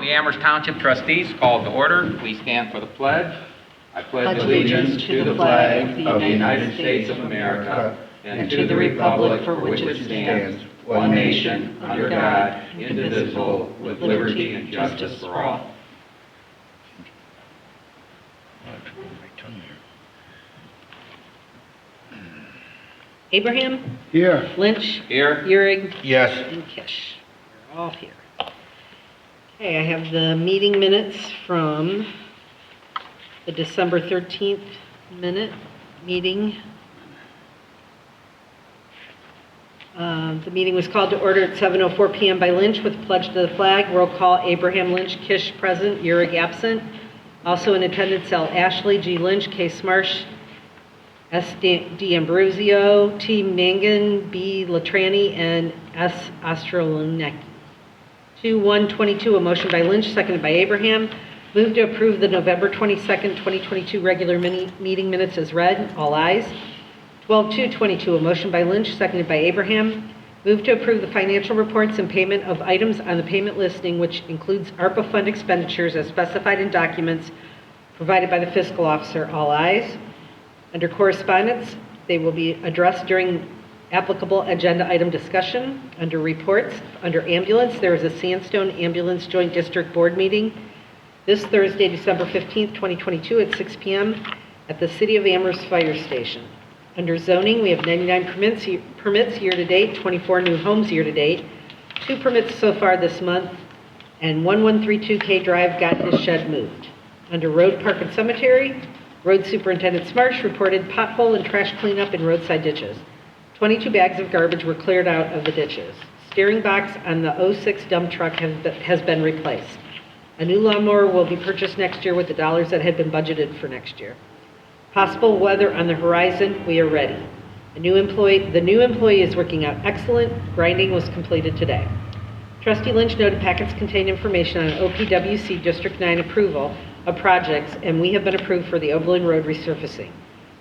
of the Amherst Township Trustees called to order. Please stand for the pledge. I pledge allegiance to the flag of the United States of America and to the republic for which it stands, one nation, under God, indivisible, with liberty and justice for all. Abraham? Here. Lynch? Here. Uhrig? Yes. And Kish. We're all here. Okay, I have the meeting minutes from the December 13th meeting. The meeting was called to order at 7:04 p.m. by Lynch with pledge to the flag. Roll call: Abraham Lynch, Kish present, Uhrig absent. Also in attendance, L. Ashley, G. Lynch, K. Smarsh, S. D'Ambrosio, T. Mangan, B. Latrani, and S. Ostrolonecki. 2-1-22, a motion by Lynch, seconded by Abraham. Move to approve the November 22nd, 2022 regular meeting minutes as read. All ayes. 12-2-22, a motion by Lynch, seconded by Abraham. Move to approve the financial reports and payment of items on the payment listing, which includes ARPA fund expenditures as specified in documents provided by the fiscal officer. All ayes. Under correspondence, they will be addressed during applicable agenda item discussion. Under reports, under ambulance, there is a Sandstone Ambulance Joint District Board meeting this Thursday, December 15th, 2022 at 6 p.m. at the City of Amherst Fire Station. Under zoning, we have 99 permits year-to-date, 24 new homes year-to-date, 2 permits so far this month, and 1132K Drive got his shed moved. Under road, park, and cemetery, Road Superintendent Smarsh reported pothole and trash cleanup in roadside ditches. 22 bags of garbage were cleared out of the ditches. Steering box on the 06 dump truck has been replaced. A new lawnmower will be purchased next year with the dollars that had been budgeted for next year. Possible weather on the horizon, we are ready. The new employee is working out excellent. Grinding was completed today. Trustee Lynch noted packets contain information on OPWC District 9 approval of projects, and we have been approved for the Overland Road resurfacing.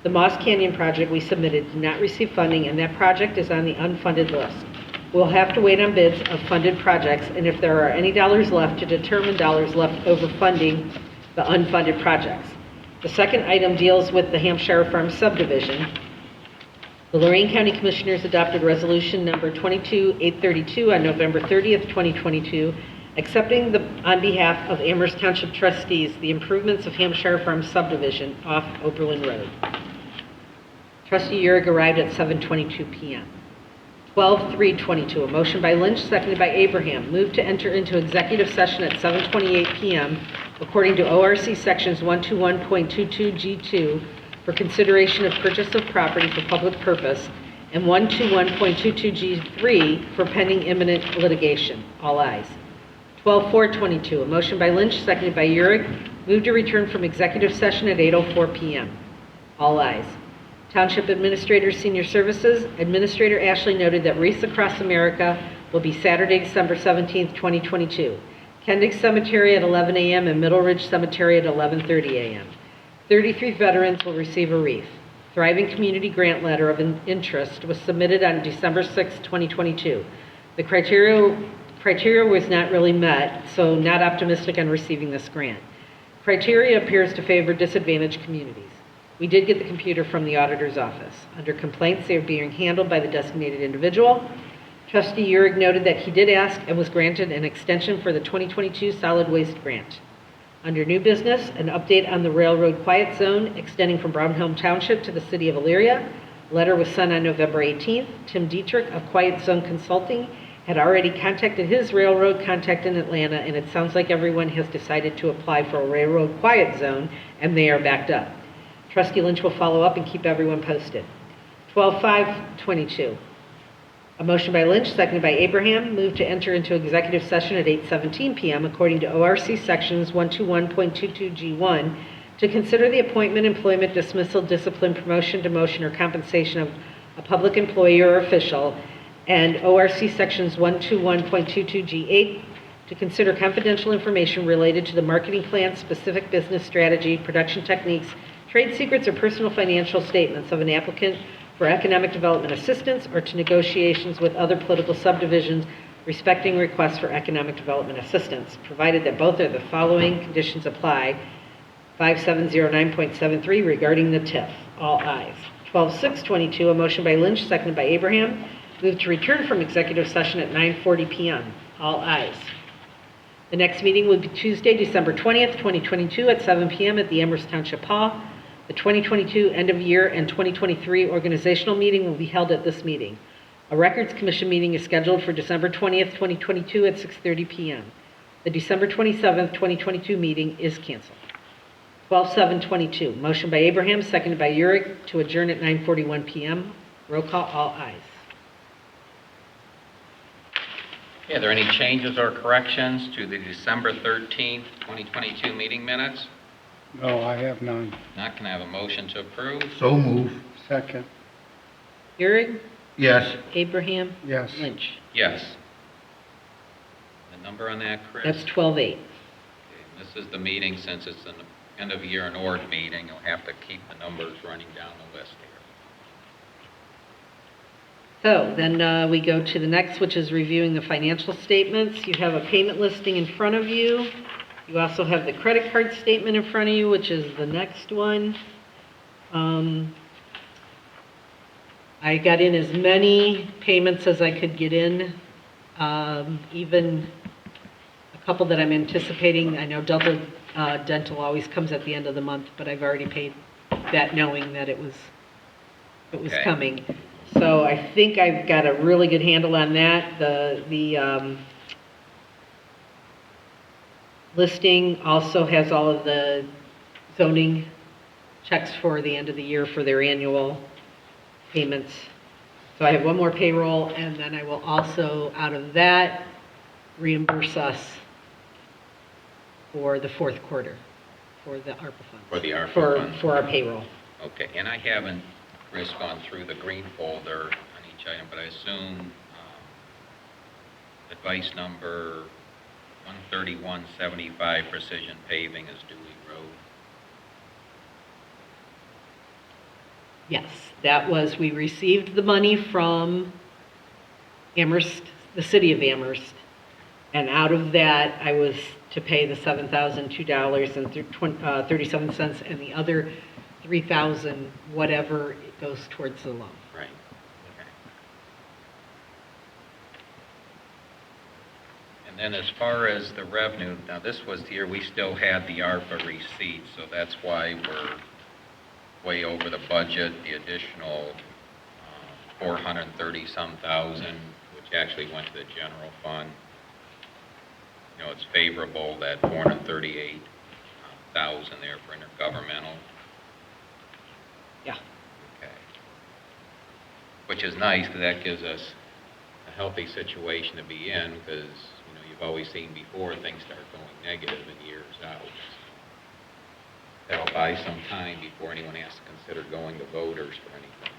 The Moss Canyon project we submitted did not receive funding, and that project is on the unfunded list. We'll have to wait on bids of funded projects, and if there are any dollars left, to determine dollars left over funding the unfunded projects. The second item deals with the Hampshire Farm subdivision. The Lorain County Commissioners adopted resolution number 22-832 on November 30th, 2022, accepting on behalf of Amherst Township Trustees the improvements of Hampshire Farm subdivision off Oberlin Road. Trustee Uhrig arrived at 7:22 p.m. 12-3-22, a motion by Lynch, seconded by Abraham. Moved to enter into executive session at 7:28 p.m. according to ORC sections 121.22G2 for consideration of purchase of property for public purpose and 121.22G3 for pending imminent litigation. All ayes. 12-4-22, a motion by Lynch, seconded by Uhrig. Moved to return from executive session at 8:04 p.m. All ayes. Township Administrator Senior Services, Administrator Ashley noted that Wreaths Across America will be Saturday, December 17th, 2022. Kendick Cemetery at 11 a.m. and Middle Ridge Cemetery at 11:30 a.m. 33 veterans will receive a wreath. Thriving Community Grant Letter of Interest was submitted on December 6, 2022. The criteria was not really met, so not optimistic on receiving this grant. Criteria appears to favor disadvantaged communities. We did get the computer from the auditor's office. Under complaints, they are being handled by the designated individual. Trustee Uhrig noted that he did ask and was granted an extension for the 2022 solid waste grant. Under new business, an update on the railroad quiet zone extending from Brownhelm Township to the city of Elyria. A letter was sent on November 18th. Tim Dietrich of Quiet Zone Consulting had already contacted his railroad contact in Atlanta, and it sounds like everyone has decided to apply for a railroad quiet zone, and they are backed up. Trustee Lynch will follow up and keep everyone posted. 12-5-22. A motion by Lynch, seconded by Abraham, moved to enter into executive session at 8:17 p.m. according to ORC sections 121.22G1 to consider the appointment, employment, dismissal, discipline, promotion, demotion, or compensation of a public employee or official, and ORC sections 121.22G8 to consider confidential information related to the marketing plan, specific business strategy, production techniques, trade secrets, or personal financial statements of an applicant for economic development assistance or to negotiations with other political subdivisions respecting requests for economic development assistance, provided that both of the following conditions apply. 5709.73 regarding the TIF. All ayes. 12-622, a motion by Lynch, seconded by Abraham. Move to return from executive session at 9:40 p.m. All ayes. The next meeting will be Tuesday, December 20th, 2022 at 7 p.m. at the Amherst Township Hall. The 2022 end of year and 2023 organizational meeting will be held at this meeting. A Records Commission meeting is scheduled for December 20th, 2022 at 6:30 p.m. The December 27th, 2022 meeting is canceled. 12-722, motion by Abraham, seconded by Urick to adjourn at 9:41 p.m. Roll call, all ayes. Okay, are there any changes or corrections to the December 13th, 2022 meeting minutes? No, I have none. Not going to have a motion to approve. So move. Second. Urick, Yes. Abraham, Yes. Lynch. Yes. The number on that, Chris? That's 12-8. Okay, this is the meeting, since it's an end of year and org meeting, you'll have to keep the numbers running down the list here. So then we go to the next, which is reviewing the financial statements. You have a payment listing in front of you. You also have the credit card statement in front of you, which is the next one. I got in as many payments as I could get in, even a couple that I'm anticipating. I know Delta Dental always comes at the end of the month, but I've already paid that knowing that it was Okay. coming. So I think I've got a really good handle on that. The listing also has all of the zoning checks for the end of the year for their annual payments. So I have one more payroll, and then I will also, out of that, reimburse us for the fourth quarter for the ARPA funds. For the ARPA funds. For our payroll. Okay, and I haven't, Chris, gone through the green folder on each item, but I assume advice number 13175 Precision Paving is Dewey Road. Yes, that was, we received the money from Amherst, the city of Amherst, and out of that, I was to pay the $7,002.37, and the other $3,000, whatever, it goes towards the loan. Right. Okay. And then as far as the revenue, now this was the year we still had the ARPA receipts, so that's why we're way over the budget, the additional 430-some thousand, which actually went to the general fund. You know, it's favorable, that 438,000 there for intergovernmental. Yeah. Okay. Which is nice, because that gives us a healthy situation to be in, because, you know, you've always seen before things start going negative in years out. That'll buy some time before anyone has to consider going to voters for anything.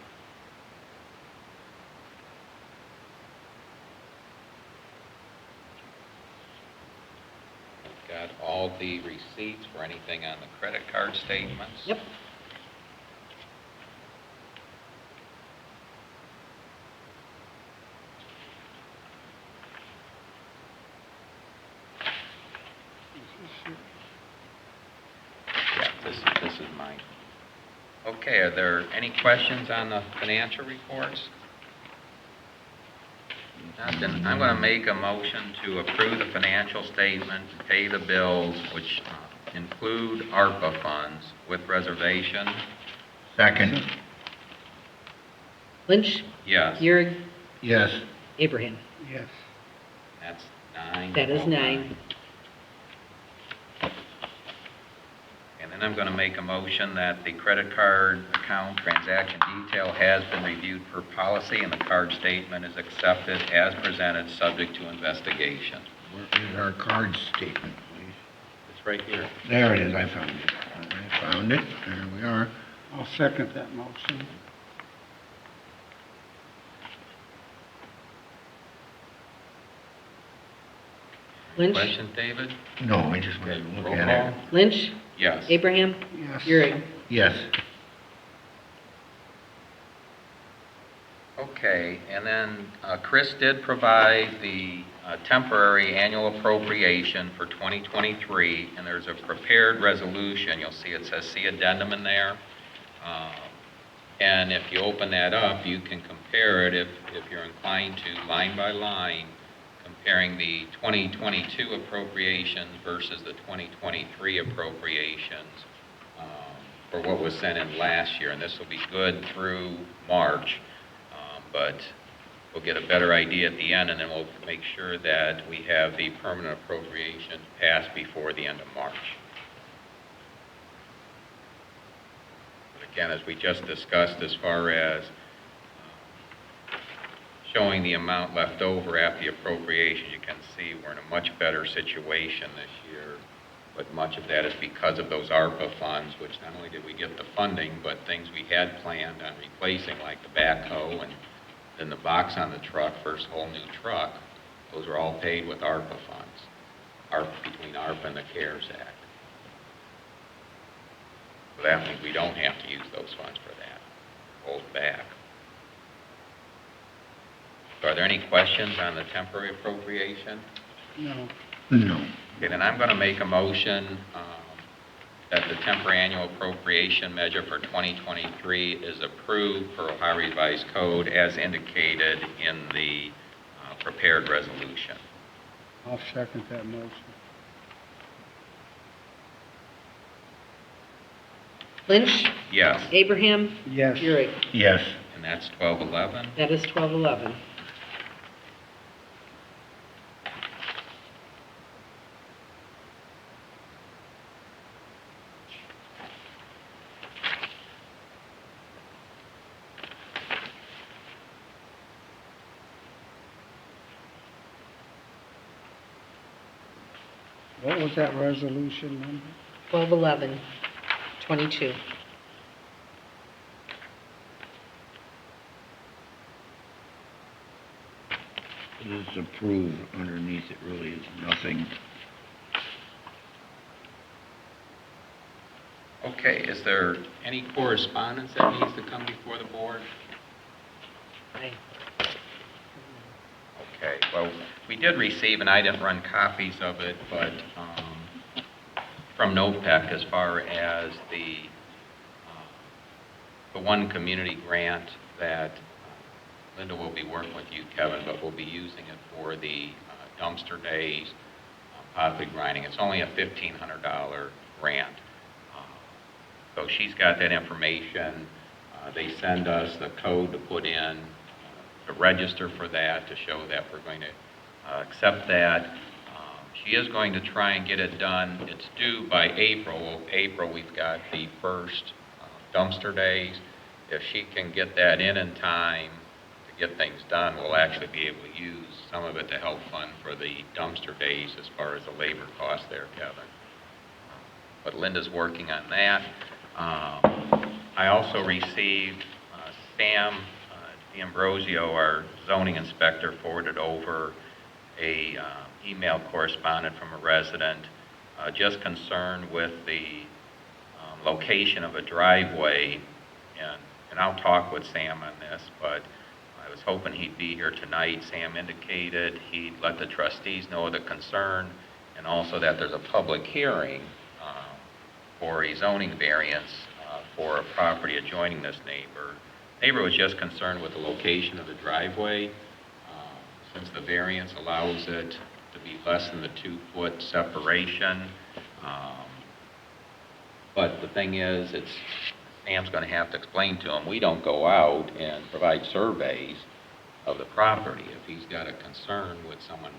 We've got all the receipts for anything on the credit card statements. Yep. Yeah, this is mine. Okay, are there any questions on the financial reports? Nothing. I'm going to make a motion to approve the financial statement, pay the bills, which include ARPA funds with reservation. Second. Lynch, Yes. Urick, Yes. Abraham. Yes. That's 9. That is 9. And then I'm going to make a motion that the credit card account transaction detail has been reviewed per policy and the card statement is accepted as presented, subject to investigation. Where is our card statement, please? It's right here. There it is, I found it. I found it, there we are. I'll second that motion. Lynch, Question, David? No, I just wanted Okay, to look roll at call. it. Lynch, Yes. Abraham, Yes. Urick. Yes. Okay, and then Chris did provide the temporary annual appropriation for 2023, and there's a prepared resolution. You'll see it says see addendum in there. And if you open that up, you can compare it if you're inclined to line by line, comparing the 2022 appropriations versus the 2023 appropriations for what was sent in last year. And this will be good through March, but we'll get a better idea at the end, and then we'll make sure that we have the permanent appropriation passed before the end of March. Again, as we just discussed, as far as showing the amount left over after the appropriation, you can see we're in a much better situation this year, but much of that is because of those ARPA funds, which not only did we get the funding, but things we had planned on replacing, like the backhoe and then the box on the truck, first whole new truck, those are all paid with ARPA funds, between ARPA and the CARES Act. So that means we don't have to use those funds for that. Hold back. So are there any questions on the temporary appropriation? No. No. Okay, then I'm going to make a motion that the temporary annual appropriation measure for 2023 is approved per Ohio Revised Code as indicated in the prepared resolution. I'll second that motion. Lynch? Yes, Abraham? Yes. Urick? Yes. and that's 1211. That is 1211. What was that resolution number? 1211, 22. It is approved. Underneath it really is nothing. Okay, is there any correspondence that needs to come before the board? Aye. Okay, well, we did receive, and I didn't run copies of it, but from NOPEC as far as the one community grant that Linda will be working with you, Kevin, but we'll be using it for the dumpster days, possibly grinding. It's only a $1,500 grant. So she's got that information. They send us the code to put in, to register for that, to show that we're going to accept that. She is going to try and get it done. It's due by April. Well, April, we've got the first dumpster days. If she can get that in time to get things done, we'll actually be able to use some of it to help fund for the dumpster days as far as the labor cost there, Kevin. But Linda's working on that. I also received Sam D'Ambrosio, our zoning inspector, forwarded over a email correspondence from a resident just concerned with the location of a driveway, and I'll talk with Sam on this, but I was hoping he'd be here tonight. Sam indicated he'd let the trustees know of the concern, and also that there's a public hearing for a zoning variance for a property adjoining this neighbor. Neighbor was just concerned with the location of the driveway, since the variance allows it to be less than the 2-foot separation. But the thing is, Sam's going to have to explain to him, we don't go out and provide surveys of the property. If he's got a concern with someone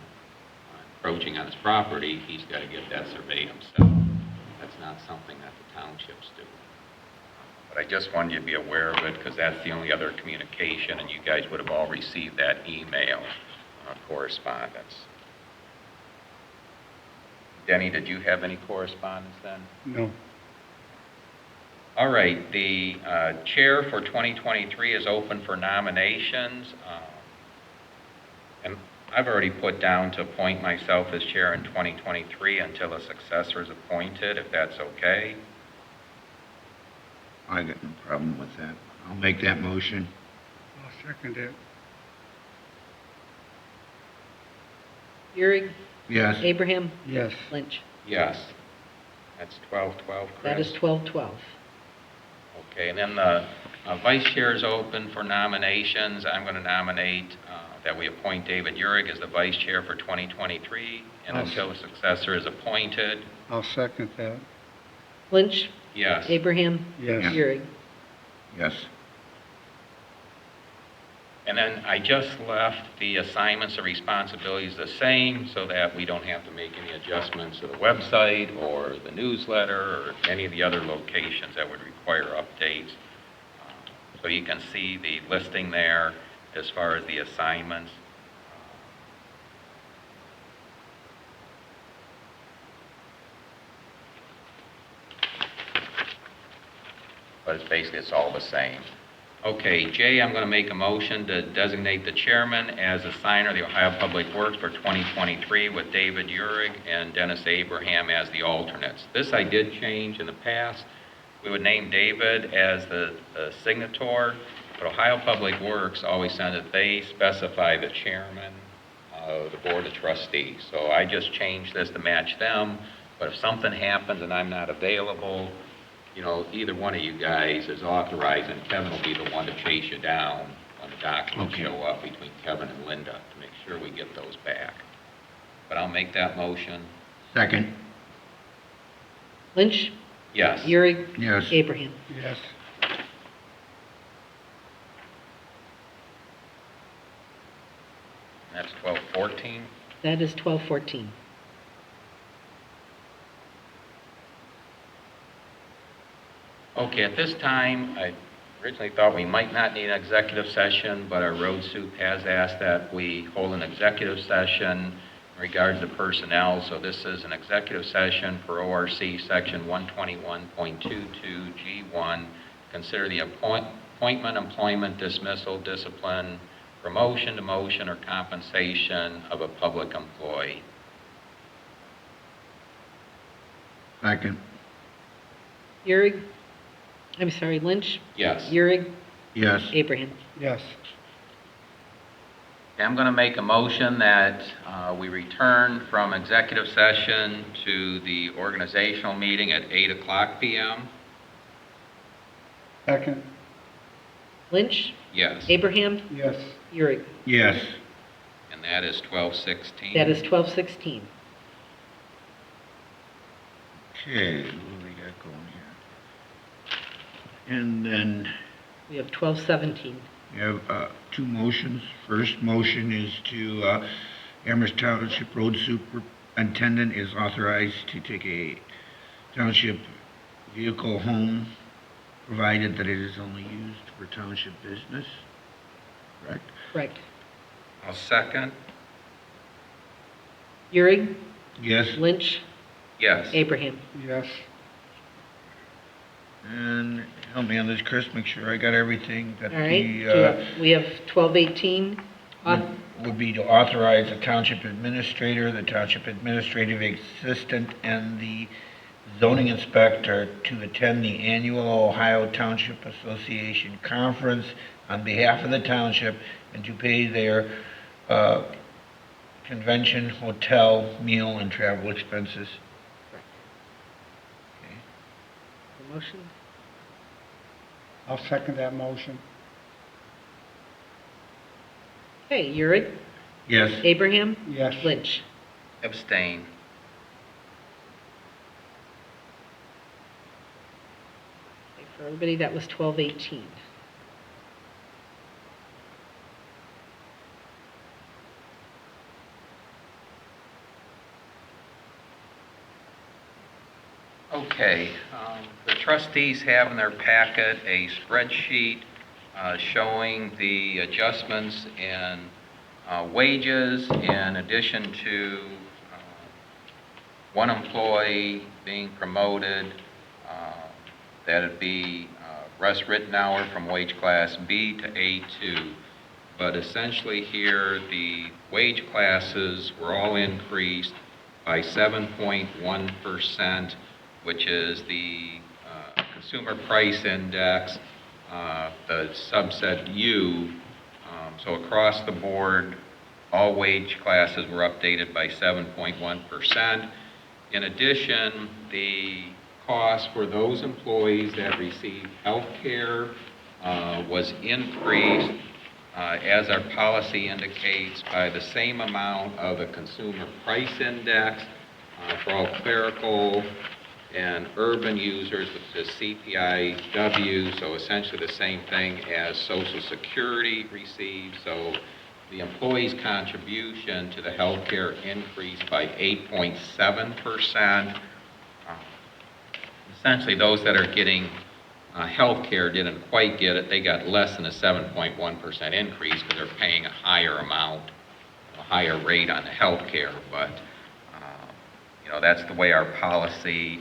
encroaching on his property, he's got to get that surveyed himself. That's not something that the townships do. But I just wanted you to be aware of it because that's the only other communication, and you guys would have all received that email correspondence. Denny, did you have any correspondence then? No. All right, the chair for 2023 is open for nominations. And I've already put down to appoint myself as chair in 2023 until a successor is appointed, if that's okay. I got no problem with that. I'll make that motion. I'll second it. Euring, Yes. Abraham, Yes. Lynch. Yes. That's 12-12, Chris? That is 12-12. Okay, and then the vice chair is open for nominations. I'm going to nominate that we appoint David Euring as the vice chair for 2023, and I'll until a successor is appointed. I'll second that. Lynch, Yes. Abraham, Yes. Euring. Yes. And then I just left the assignments and responsibilities the same so that we don't have to make any adjustments to the website or the newsletter or any of the other locations that would require updates. So you can see the listing there as far as the assignments. But it's basically, it's all the same. Okay, Jay, I'm going to make a motion to designate the chairman as a signer of the Ohio Public Works for 2023 with David Euring and Dennis Abraham as the alternates. This I did change in the past. We would name David as the signator, but Ohio Public Works always said that they specify the chairman of the Board of Trustees. So I just changed this to match them, but if something happens and I'm not available, you know, either one of you guys is authorized, and Kevin will be the one to chase you down when the documents Okay. show up between Kevin and Linda to make sure we get those back. But I'll make that motion. Second. Lynch, Yes. Euring, Yes. Abraham. Yes. That's 12-14. That is 12-14. Okay, at this time, I originally thought we might not need an executive session, but our road soup has asked that we hold an executive session in regards to personnel. So this is an executive session for ORC Section 121.22G1. Consider the appointment, employment, dismissal, discipline, promotion, demotion, or compensation of a public employee. Second. Euring, I'm sorry, Lynch, Yes. Euring, Yes. Abraham. Yes. I'm going to make a motion that we return from executive session to the organizational meeting at 8:00 p.m. Second. Lynch, Yes. Abraham, Yes. Euring. Yes. And that is 12:16. That is 12-16. Okay, what do we got going here? And then We have 12-17. we have two motions. First motion is to Amherst Township Road Superintendent is authorized to take a township vehicle home, provided that it is only used for township business. Correct? Correct. I'll second. Euring, Yes. Lynch, Yes. Abraham. Yes. And help me on this, Chris, make sure I got everything that All right. We have 12-18. would be to authorize the township administrator, the township administrative assistant, and the zoning inspector to attend the annual Ohio Township Association Conference on behalf of the township and to pay their convention, hotel, meal, and travel expenses. Okay. The motion? I'll second that motion. Okay, Euring, Yes. Abraham, Yes. Lynch. Abstain. Okay, for everybody, that was 12-18. Okay. The trustees have in their packet a spreadsheet showing the adjustments in wages in addition to one employee being promoted. That'd be Russ Rittenauer from wage class B to A2. But essentially here, the wage classes were all increased by 7.1%, which is the Consumer Price Index, the subset U. So across the board, all wage classes were updated by 7.1%. In addition, the cost for those employees that receive health care was increased, as our policy indicates, by the same amount of the Consumer Price Index for all clerical and urban users, which is CPIW, so essentially the same thing as Social Security receives. So the employee's contribution to the health care increased by 8.7%. Essentially, those that are getting health care didn't quite get it. They got less than a 7.1% increase because they're paying a higher amount, a higher rate on the health care. But, that's the way our policy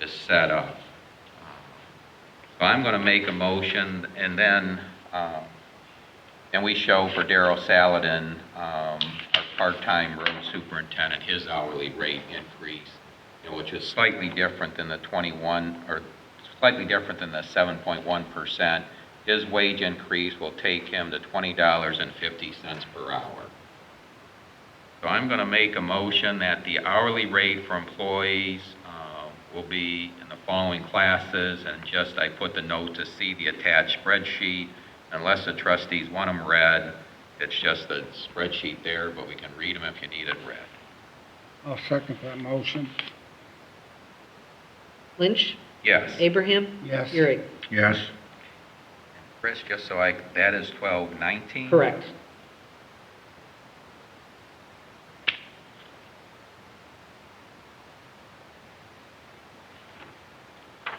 is set up. So I'm going to make a motion, and then we show for Darrell Saladin, our part-time road superintendent, his hourly rate increase, which is slightly different than the 7.1%. His wage increase will take him to $20.50 per hour. So I'm going to make a motion that the hourly rate for employees will be in the following classes, and I put the note to see the attached spreadsheet. Unless the trustees want them read, it's just the spreadsheet there, but we can read them if you need it read. I'll second that motion. Lynch? Yes. Abraham? Yes. Euring? Yes. Chris, just so that is 1219? Correct.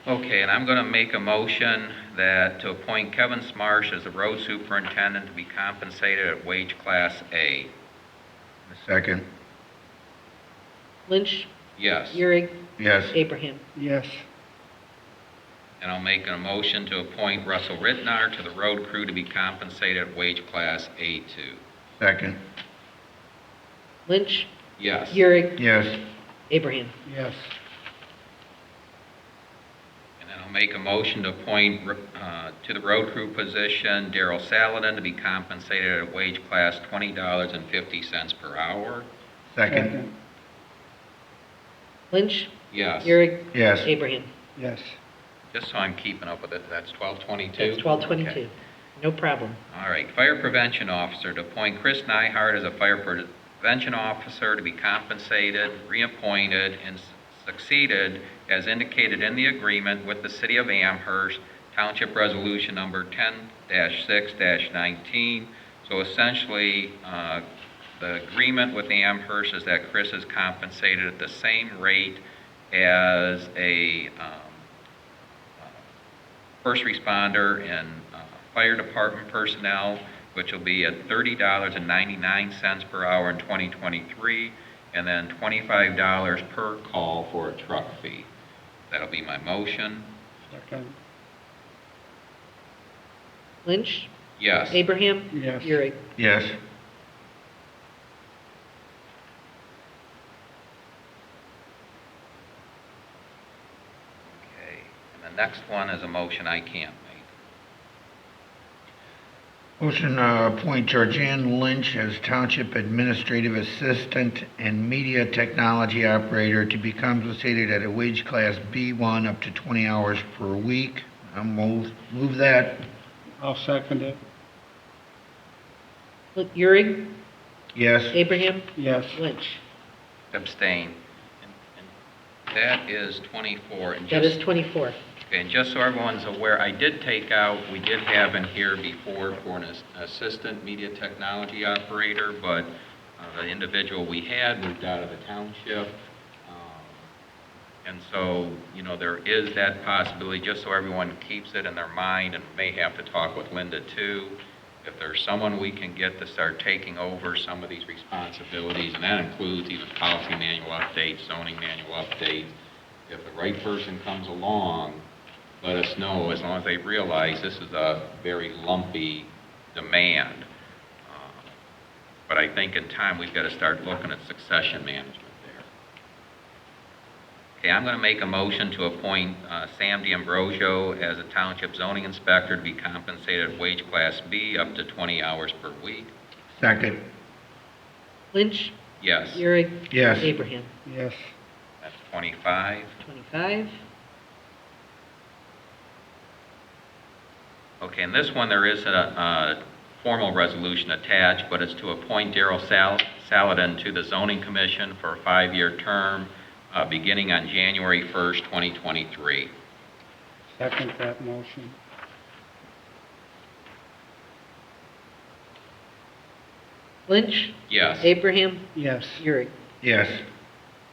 Okay, and I'm going to make a motion to appoint Kevin Smarsh as the road superintendent to be compensated at wage class A. Second. Lynch? Yes. Euring? Yes. Abraham? Yes. And I'll make a motion to appoint Russell Ritnar to the road crew to be compensated at wage class A2. Second. Lynch? Yes. Euring? Yes. Abraham? Yes. And then I'll make a motion to appoint to the road crew position Darrell Saladin to be compensated at wage class $20.50 per hour. Second. Lynch? Yes. Euring? Yes. Abraham? Yes. Just so I'm keeping up with it, that's 1222? That's 1222. Okay. No problem. All right, fire prevention officer, to appoint Chris Nyhart as a fire prevention officer to be compensated, reappointed, and succeeded as indicated in the agreement with the City of Amherst, Township Resolution Number 10-6-19. So essentially, the agreement with Amherst is that Chris is compensated at the same rate as a first responder and fire department personnel, which will be at $30.99 per hour in 2023, and then $25 per call for a truck fee. That'll be my motion. Second. Lynch? Yes. Abraham? Yes. Euring? Yes. Okay. And the next one is a motion I can't make. Motion to appoint Georgianne Lynch as Township Administrative Assistant and Media Technology Operator to be compensated at a wage class B1 up to 20 hours per week. I'll move that. I'll second it. Euring? Yes. Abraham? Yes. Lynch? Abstain. And that is 24. And That is 24. Okay, and just so everyone's aware, I did take out, we did have in here before for an assistant media technology operator, but the individual we had moved out of the township. And so, there is that possibility, just so everyone keeps it in their mind, and may have to talk with Linda too. If there's someone we can get to start taking over some of these responsibilities, and that includes even policy manual updates, zoning manual updates. If the right person comes along, let us know, as long as they realize this is a very lumpy demand. But I think in time we've got to start looking at succession management there. Okay, I'm going to make a motion to appoint Sam D'Ambrosio as a township zoning inspector to be compensated at wage class B up to 20 hours per week. Second. Lynch, Yes. Urick. Yes. Abraham. Yes. That's 25. 25. Okay, in this one, there is a formal resolution attached, but it's to appoint Daryl Saladin to the Zoning Commission for a 5-year term, beginning on January 1st, 2023. Second that motion. Lynch, Yes. Abraham, Yes. Urick. Yes.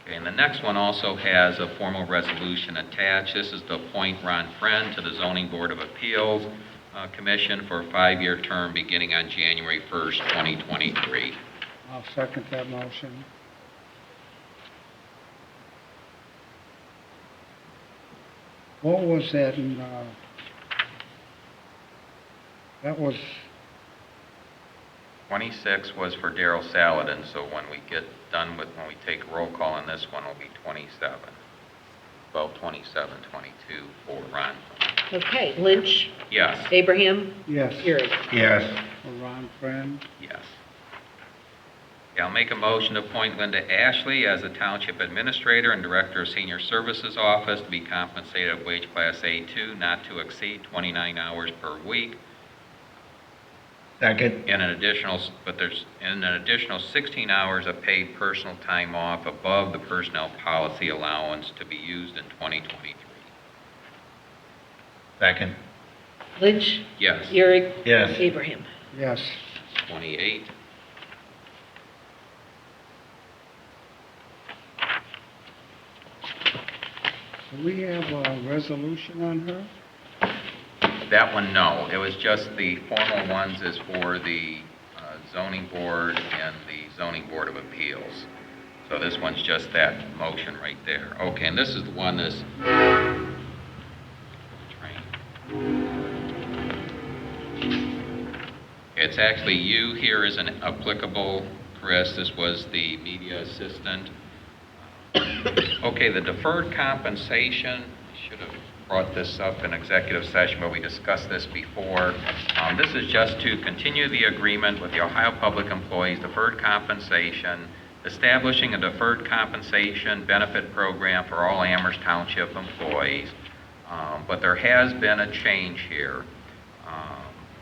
Okay, and the next one also has a formal resolution attached. This is to appoint Ron Friend to the Zoning Board of Appeals Commission for a 5-year term beginning on January 1st, 2023. I'll second that motion. What was that in, that was, 26 was for Daryl Saladin, so when we get done with, when we take a roll call on this one, it'll be 27. 12, 27, 22 for Ron. Okay, Lynch, Yes. Abraham, yes, Urick. Yes. for Ron Friend. Yes. Okay, I'll make a motion to appoint Linda Ashley as the Township Administrator and Director of Senior Services Office to be compensated at wage class A2, not to exceed 29 hours per week, Second. and an additional, there's an additional 16 hours of paid personal time off above the personnel policy allowance to be used in 2023. Second. Lynch, Yes. Urick. Yes. Abraham. Yes. 28. Do we have a resolution on her? That one, no. It was just the formal ones is for the zoning board and the zoning board of appeals. So this one's just that motion right there. Okay, and this is the one that's... It's actually you here isn't applicable, Chris. This was the media assistant. Okay, the deferred compensation, should have brought this up in executive session, but we discussed this before. This is just to continue the agreement with the Ohio Public Employees Deferred Compensation, establishing a deferred compensation benefit program for all Amherst Township employees. But there has been a change here.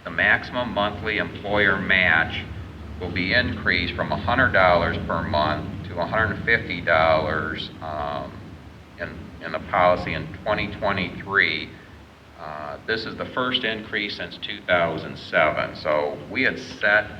The maximum monthly employer match will be increased from $100 per month to $150 in the policy in 2023. This is the first increase since 2007. So we had set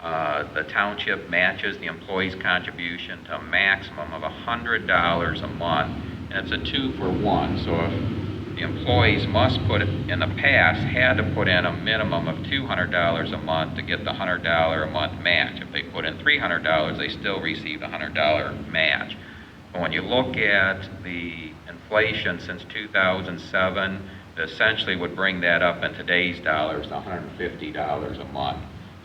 the township matches the employee's contribution to a maximum of $100 a month, and it's a 2-for-1. So if the employees must put, in the past, had to put in a minimum of $200 a month to get the $100 a month match. If they put in $300, they still receive the $100 match. But when you look at the inflation since 2007, it essentially would bring that up in today's dollars to $150 a month.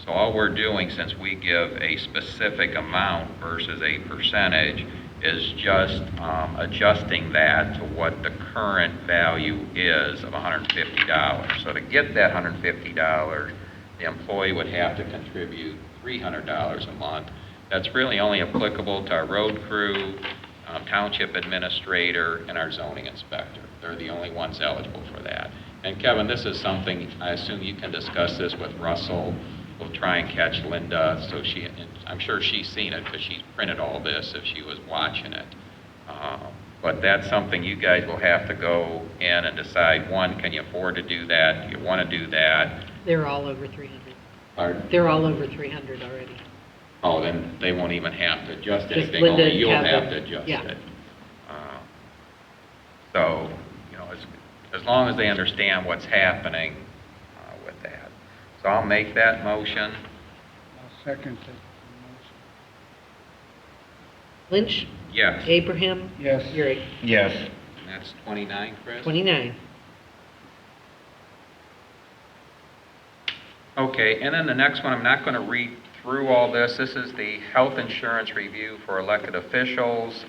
So all we're doing, since we give a specific amount versus a percentage, is just adjusting that to what the current value is of $150. So to get that $150, the employee would have to contribute $300 a month. That's really only applicable to our road crew, township administrator, and our zoning inspector. They're the only ones eligible for that. And Kevin, this is something, I assume you can discuss this with Russell. We'll try and catch Linda, so I'm sure she's seen it because she's printed all this if she was watching it. But that's something you guys will have to go in and decide, one, can you afford to do that? Do you want to do that? They're all over 300. Pardon? They're all over 300 already. Oh, then they won't even have to adjust Just anything, Linda only you'll have have it. to adjust Yeah. it. So, as long as they understand what's happening with that. So I'll make that motion. I'll second that motion. Lynch, Yes. Abraham, Yes. Urick. Yes. And that's 29, Chris? 29. Okay, and then the next one, I'm not going to read through all this. This is the health insurance review for elected officials.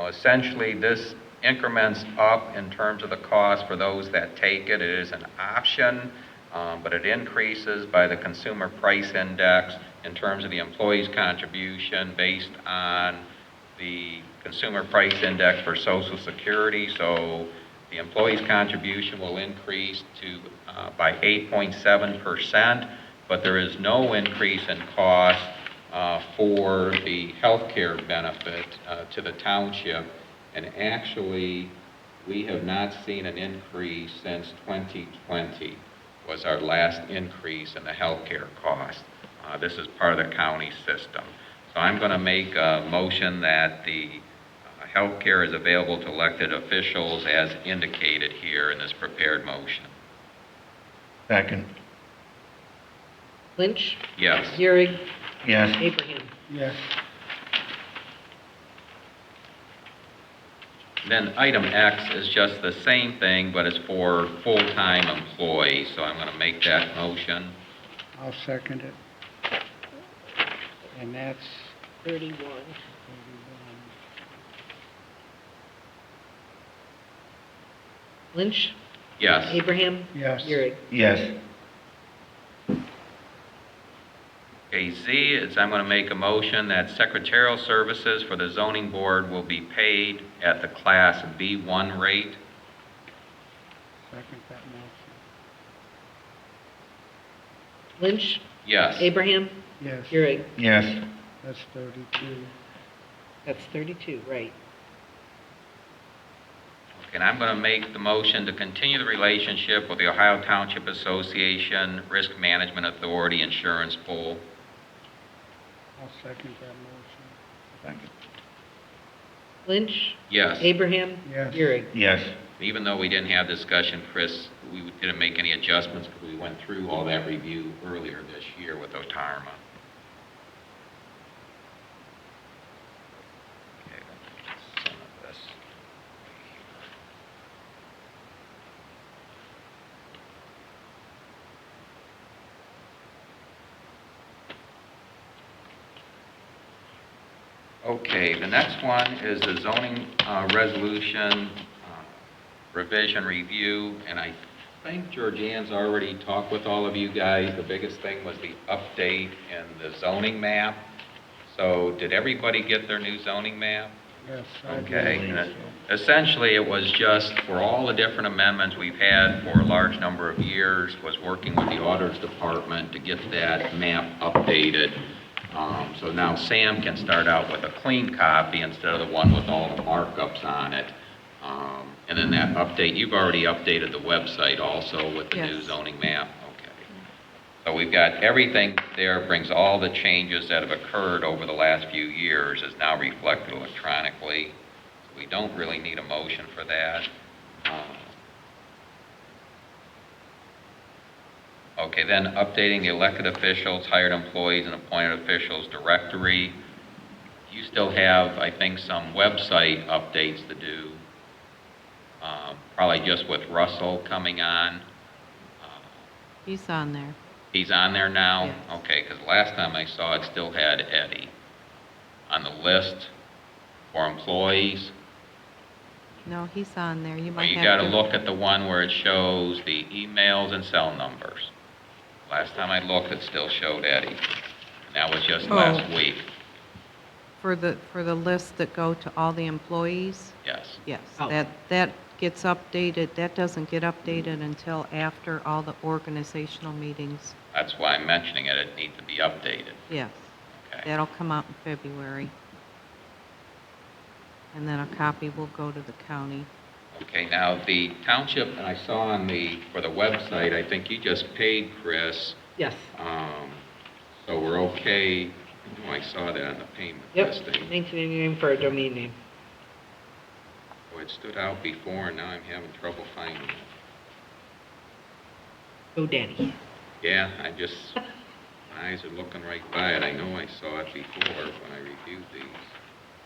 Essentially, this increments up in terms of the cost for those that take it. It is an option, but it increases by the consumer price index in terms of the employee's contribution based on the Consumer Price Index for Social Security. So the employee's contribution will increase by 8.7%, but there is no increase in cost for the health care benefit to the township. And actually, we have not seen an increase since 2020 was our last increase in the health care cost. This is part of the county system. So I'm going to make a motion that the health care is available to elected officials as indicated here in this prepared motion. Second. Lynch? Yes. Euring? Yes. Abraham? Yes. Then item X is just the same thing, but it's for full-time employees. So I'm going to make that motion. I'll second it. And that's 31. 31. Lynch? Yes. Abraham? Yes. Euring? Yes. Okay, Z is I'm going to make a motion that secretarial services for the zoning board will be paid at the class B1 rate. Second that motion. Lynch? Yes. Abraham? Yes. Euring? Yes. That's 32. That's 32, right. Okay, and I'm going to make the motion to continue the relationship with the Ohio Township Association Risk Management Authority Insurance Pool. I'll second that motion. Second. Lynch? Yes. Abraham? Yes. Euring? Yes. Even though we didn't have discussion, Chris, we didn't make any adjustments because we went through all that review earlier this year with Otarma. Okay, let's some of this. Okay, the next one is the zoning resolution revision review, and I think Georgianne's already talked with all of you guys. The biggest thing was the update in the zoning map. So did everybody get their new zoning map? Yes. I Okay, believe and so. essentially it was just for all the different amendments we've had for a large number of years, was working with the auditors department to get that map updated. So now Sam can start out with a clean copy instead of the one with all the markups on it. And then that update, you've already updated the website also with the new Yes. zoning map? Okay. So we've got everything there, brings all the changes that have occurred over the last few years is now reflected electronically. So we don't really need a motion for that. Okay, then updating the elected officials, hired employees, and appointed officials directory. You still have, I think, some website updates to do. Probably just with Russell coming on. He's on there. He's on there now? Yes. Okay, because last time I saw it still had Eddie on the list for employees. No, he's on there. You Well, might you have got to look at the one where it shows the emails and cell numbers. Last time I looked, it still showed Eddie. And that was just last week. for the list that go to all the employees. Yes. Yes, Oh. that gets updated. That doesn't get updated until after all the organizational meetings. That's why I'm mentioning it. It needs to be updated. Yes, Okay. that'll come out in February. And then a copy will go to the county. Okay, now the township, and I saw for the website, I think you just paid Chris, Yes. so we're okay. Oh, I saw that on the payment Yep. listing. 1999 for a domain name. Boy, it stood out before, and now I'm having trouble finding it. Go Danny. Yeah, my eyes are looking right by it. I know I saw it before when I reviewed these.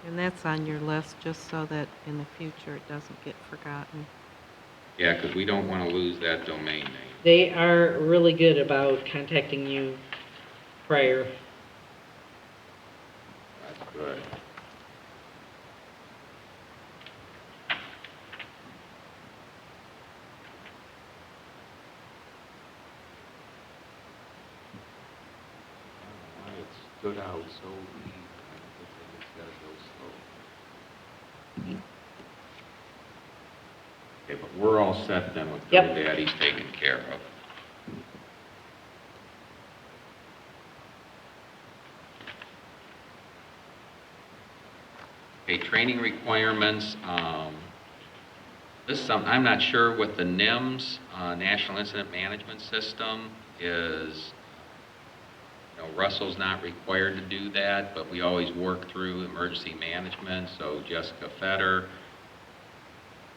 And that's on your list, just so that in the future it doesn't get forgotten. Yeah, because we don't want to lose that domain name. They are really good about contacting you prior. That's good. I don't know why it's stood out so easy. I think it's gotta go slow. Okay, but we're all set then with Yep. GoDaddy's taken care of. Okay, training requirements, this is something, I'm not sure what the NIMS, National Incident Management System is. Russell's not required to do that, but we always work through emergency management, so Jessica Fetter,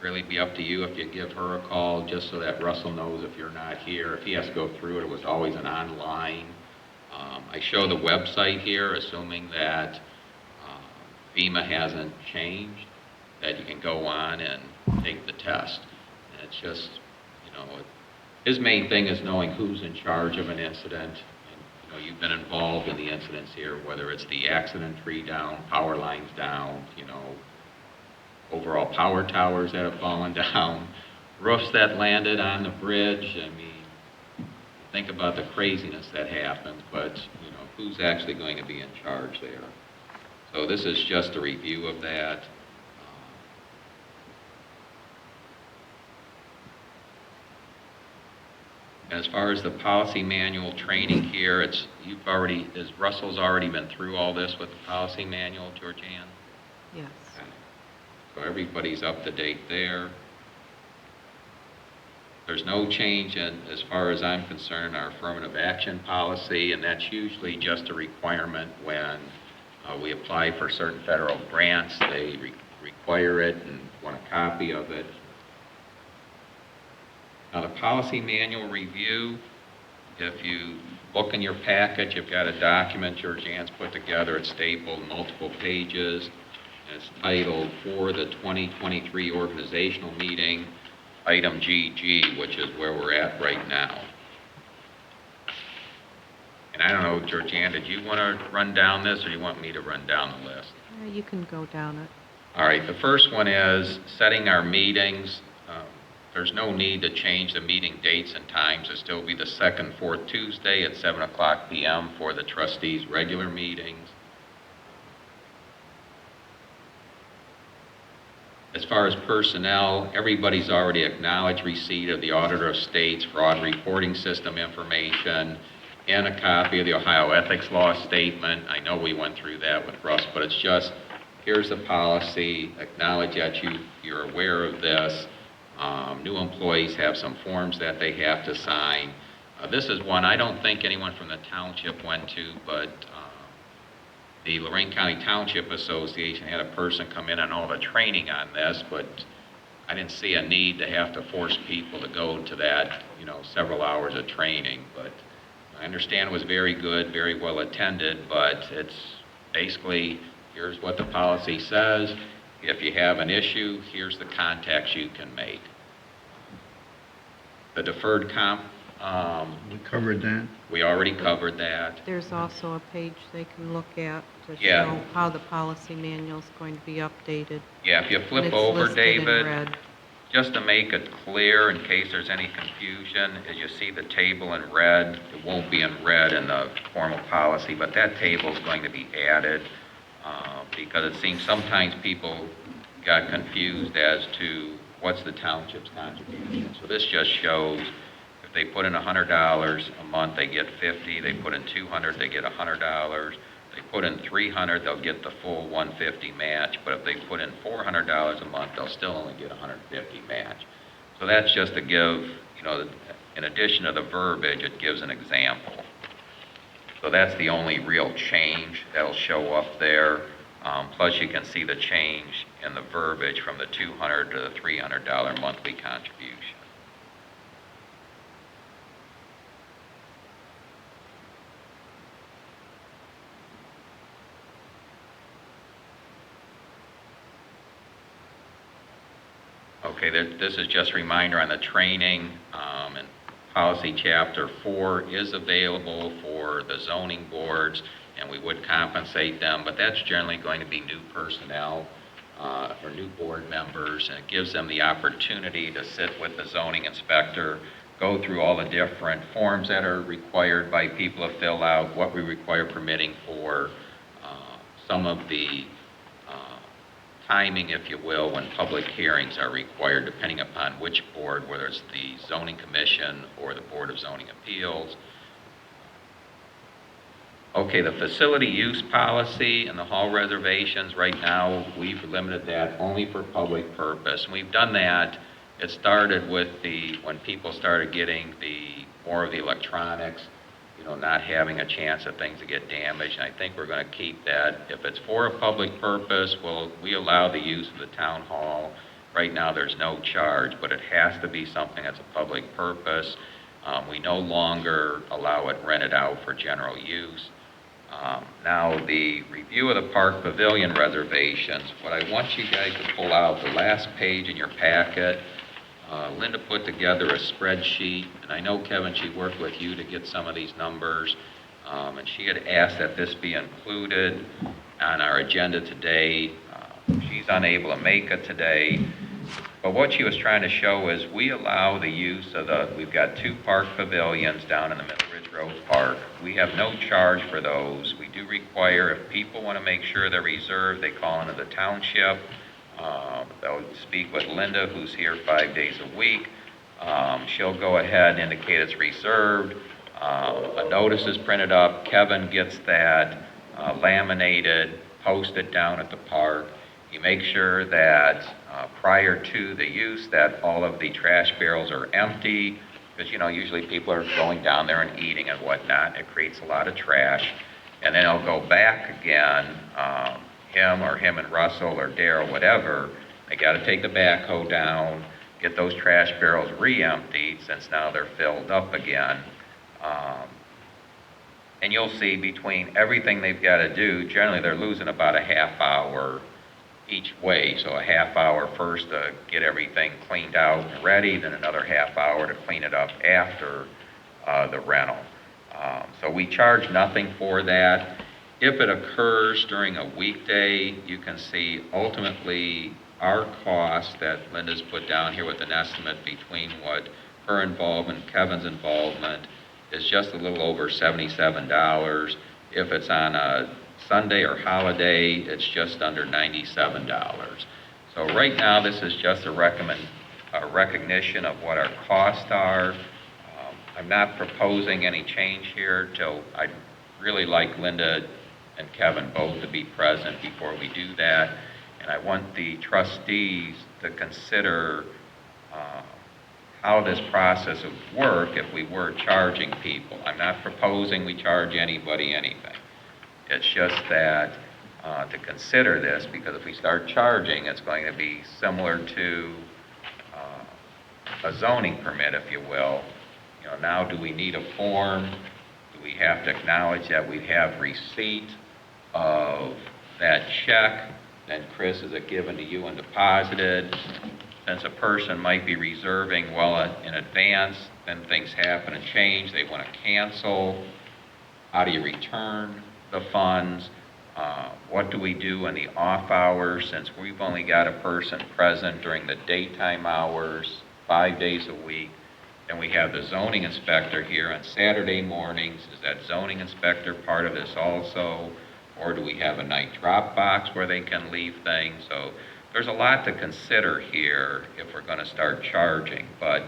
really be up to you if you give her a call, just so that Russell knows if you're not here. If he has to go through it, it was always an online. I show the website here, assuming that FEMA hasn't changed, that you can go on and take the test. And it's just, his main thing is knowing who's in charge of an incident. And, you've been involved in the incidents here, whether it's the accident tree down, power lines down, overall power towers that have fallen down, roofs that landed on the bridge. I mean, think about the craziness that happened, but, who's actually going to be in charge there? So this is just a review of that. As far as the policy manual training here, Russell's already been through all this with the policy manual, Georgianne? Yes. Okay. So everybody's up to date there. There's no change in, as far as I'm concerned, our affirmative action policy, and that's usually just a requirement when we apply for certain federal grants. They require it and want a copy of it. Now, the policy manual review, if you look in your package, you've got a document Georgianne's put together. It's stapled multiple pages. And it's titled For the 2023 Organizational Meeting, Item GG, which is where we're at right now. And I don't know, Georgianne, did you want to run down this, or do you want me to run down the list? You can go down it. All right, the first one is setting our meetings. There's no need to change the meeting dates and times. It'll still be the second, fourth Tuesday at 7 o'clock p.m. for the trustees' regular meetings. As far as personnel, everybody's already acknowledged receipt of the Auditor of State's fraud reporting system information and a copy of the Ohio Ethics Law Statement. I know we went through that with Russ, but it's just, here's the policy, acknowledge that you're aware of this. New employees have some forms that they have to sign. This is one I don't think anyone from the township went to, but the Lorraine County Township Association had a person come in on all the training on this, but I didn't see a need to have to force people to go to that, several hours of training. But I understand it was very good, very well attended, but it's basically, here's what the policy says. If you have an issue, here's the contacts you can make. The deferred comp, We covered that. we already covered that. There's also a page they can look at to Yeah. show how the policy manual is going to be updated. Yeah, if you And flip it's over, listed in David, red. just to make it clear in case there's any confusion, as you see the table in red, it won't be in red in the formal policy, but that table is going to be added because it seems sometimes people got confused as to what's the township's contribution. So this just shows if they put in $100 a month, they get $50. They put in $200, they get $100. They put in $300, they'll get the full $150 match. But if they put in $400 a month, they'll still only get $150 match. So that's just to give, in addition to the verbiage, it gives an example. So that's the only real change that'll show up there. Plus, you can see the change in the verbiage from the $200 to the $300 monthly contribution. Okay, this is just a reminder on the training, and policy chapter 4 is available for the zoning boards, and we would compensate them, but that's generally going to be new personnel or new board members, and it gives them the opportunity to sit with the zoning inspector go through all the different forms that are required by people to fill out, what we require permitting for, some of the timing, if you will, when public hearings are required, depending upon which board, whether it's the zoning commission or the Board of Zoning Appeals. Okay, the facility use policy and the hall reservations, right now, we've limited that only for public purpose. And we've done that, it started with when people started getting more of the electronics, not having a chance of things to get damaged. And I think we're going to keep that. If it's for a public purpose, we allow the use of the town hall. Right now, there's no charge, but it has to be something that's a public purpose. We no longer allow it rented out for general use. Now, the review of the park pavilion reservations, what I want you guys to pull out, the last page in your packet, Linda put together a spreadsheet, and I know, Kevin, she worked with you to get some of these numbers, and she had asked that this be included on our agenda today. She's unable to make it today, but what she was trying to show is we allow the use of we've got 2 park pavilions down in the Middle Ridge Road Park. We have no charge for those. We do require, if people want to make sure they're reserved, they call into the township. They'll speak with Linda, who's here 5 days a week. She'll go ahead and indicate it's reserved. A notice is printed up. Kevin gets that laminated, posted down at the park. You make sure that prior to the use that all of the trash barrels are empty, because usually people are going down there and eating and whatnot. It creates a lot of trash. And then I'll go back again, him and Russell or Daryl, whatever, they got to take the backhoe down, get those trash barrels re-emptied since now they're filled up again. And you'll see between everything they've got to do, generally they're losing about a half hour each way. So a half hour first to get everything cleaned out and ready, then another half hour to clean it up after the rental. So we charge nothing for that. If it occurs during a weekday, you can see ultimately our cost that Linda's put down here with an estimate between what her involvement, Kevin's involvement, is just a little over $77. If it's on a Sunday or holiday, it's just under $97. So right now, this is just a recognition of what our costs are. I'm not proposing any change here till I'd really like Linda and Kevin both to be present before we do that. And I want the trustees to consider how this process would work if we were charging people. I'm not proposing we charge anybody anything. It's just that to consider this, because if we start charging, it's going to be similar to a zoning permit, if you will. Now do we need a form? Do we have to acknowledge that we have receipt of that check? Then Chris, is it given to you and deposited? Since a person might be reserving well in advance, then things happen and change, they want to cancel. How do you return the funds? What do we do in the off hours, since we've only got a person present during the daytime hours, 5 days a week? And we have the zoning inspector here on Saturday mornings. Is that zoning inspector part of this also? Or do we have a night drop box where they can leave things? So there's a lot to consider here if we're going to start charging. But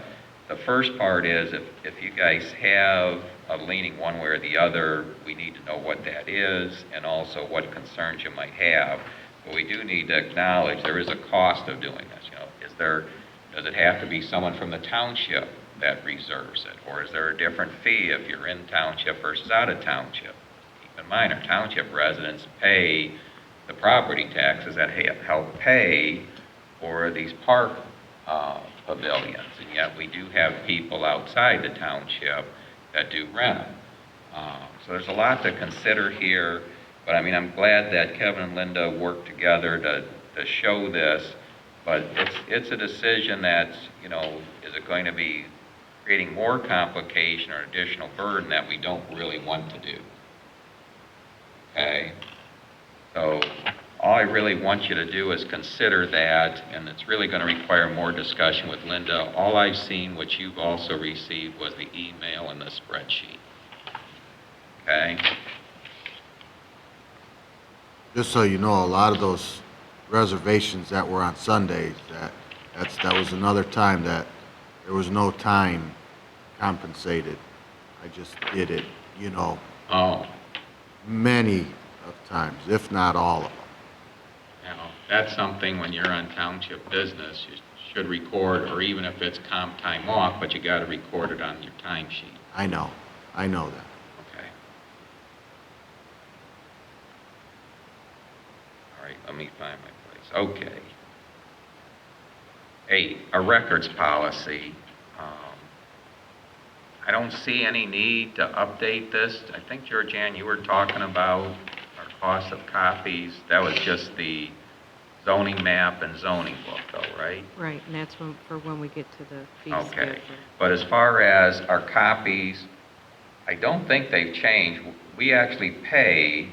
the first part is if you guys have a leaning one way or the other, we need to know what that is and also what concerns you might have. But we do need to acknowledge there is a cost of doing this. Does it have to be someone from the township that reserves it? Or is there a different fee if you're in township versus out of township? Keep in mind, our township residents pay the property taxes that help pay for these park pavilions, and yet we do have people outside the township that do rent them. So there's a lot to consider here, but I'm glad that Kevin and Linda worked together to show this, but it's a decision that's, is it going to be creating more complication or additional burden that we don't really want to do? Okay, so all I really want you to do is consider that, and it's really going to require more discussion with Linda. All I've seen, which you've also received, was the email and the spreadsheet. Okay? Just so you know, a lot of those reservations that were on Sundays, that was another time that there was no time compensated. I just did it, Oh, many of times, if not all of them. that's something when you're on township business, you should record, or even if it's comp time off, but you got to record it on your timesheet. I know that. Okay. All right, let me find my place. Okay. 8, a records policy. I don't see any need to update this. I think, Georgianne, you were talking about our cost of copies. That was just the zoning map and zoning book, though, right? Right, and that's for when we get to the fee Okay. schedule. But as far as our copies, I don't think they've changed. We actually pay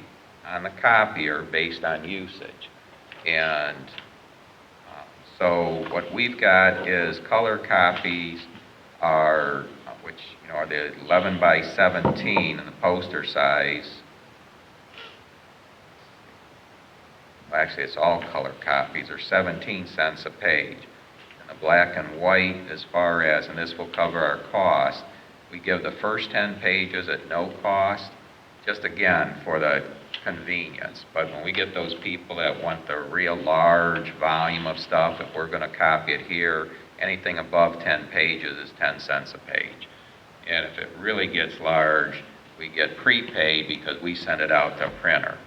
on the copier based on usage. And so what we've got is color copies are, which, are the 11 by 17 in the poster size. Well, actually, it's all color copies, are 17 cents a page. And the black and white, as far as, and this will cover our cost, we give the first 10 pages at no cost, just again, for the convenience. But when we get those people that want the real large volume of stuff, if we're going to copy it here, anything above 10 pages is 10 cents a page. And if it really gets large, we get prepaid because we send it out to a printer.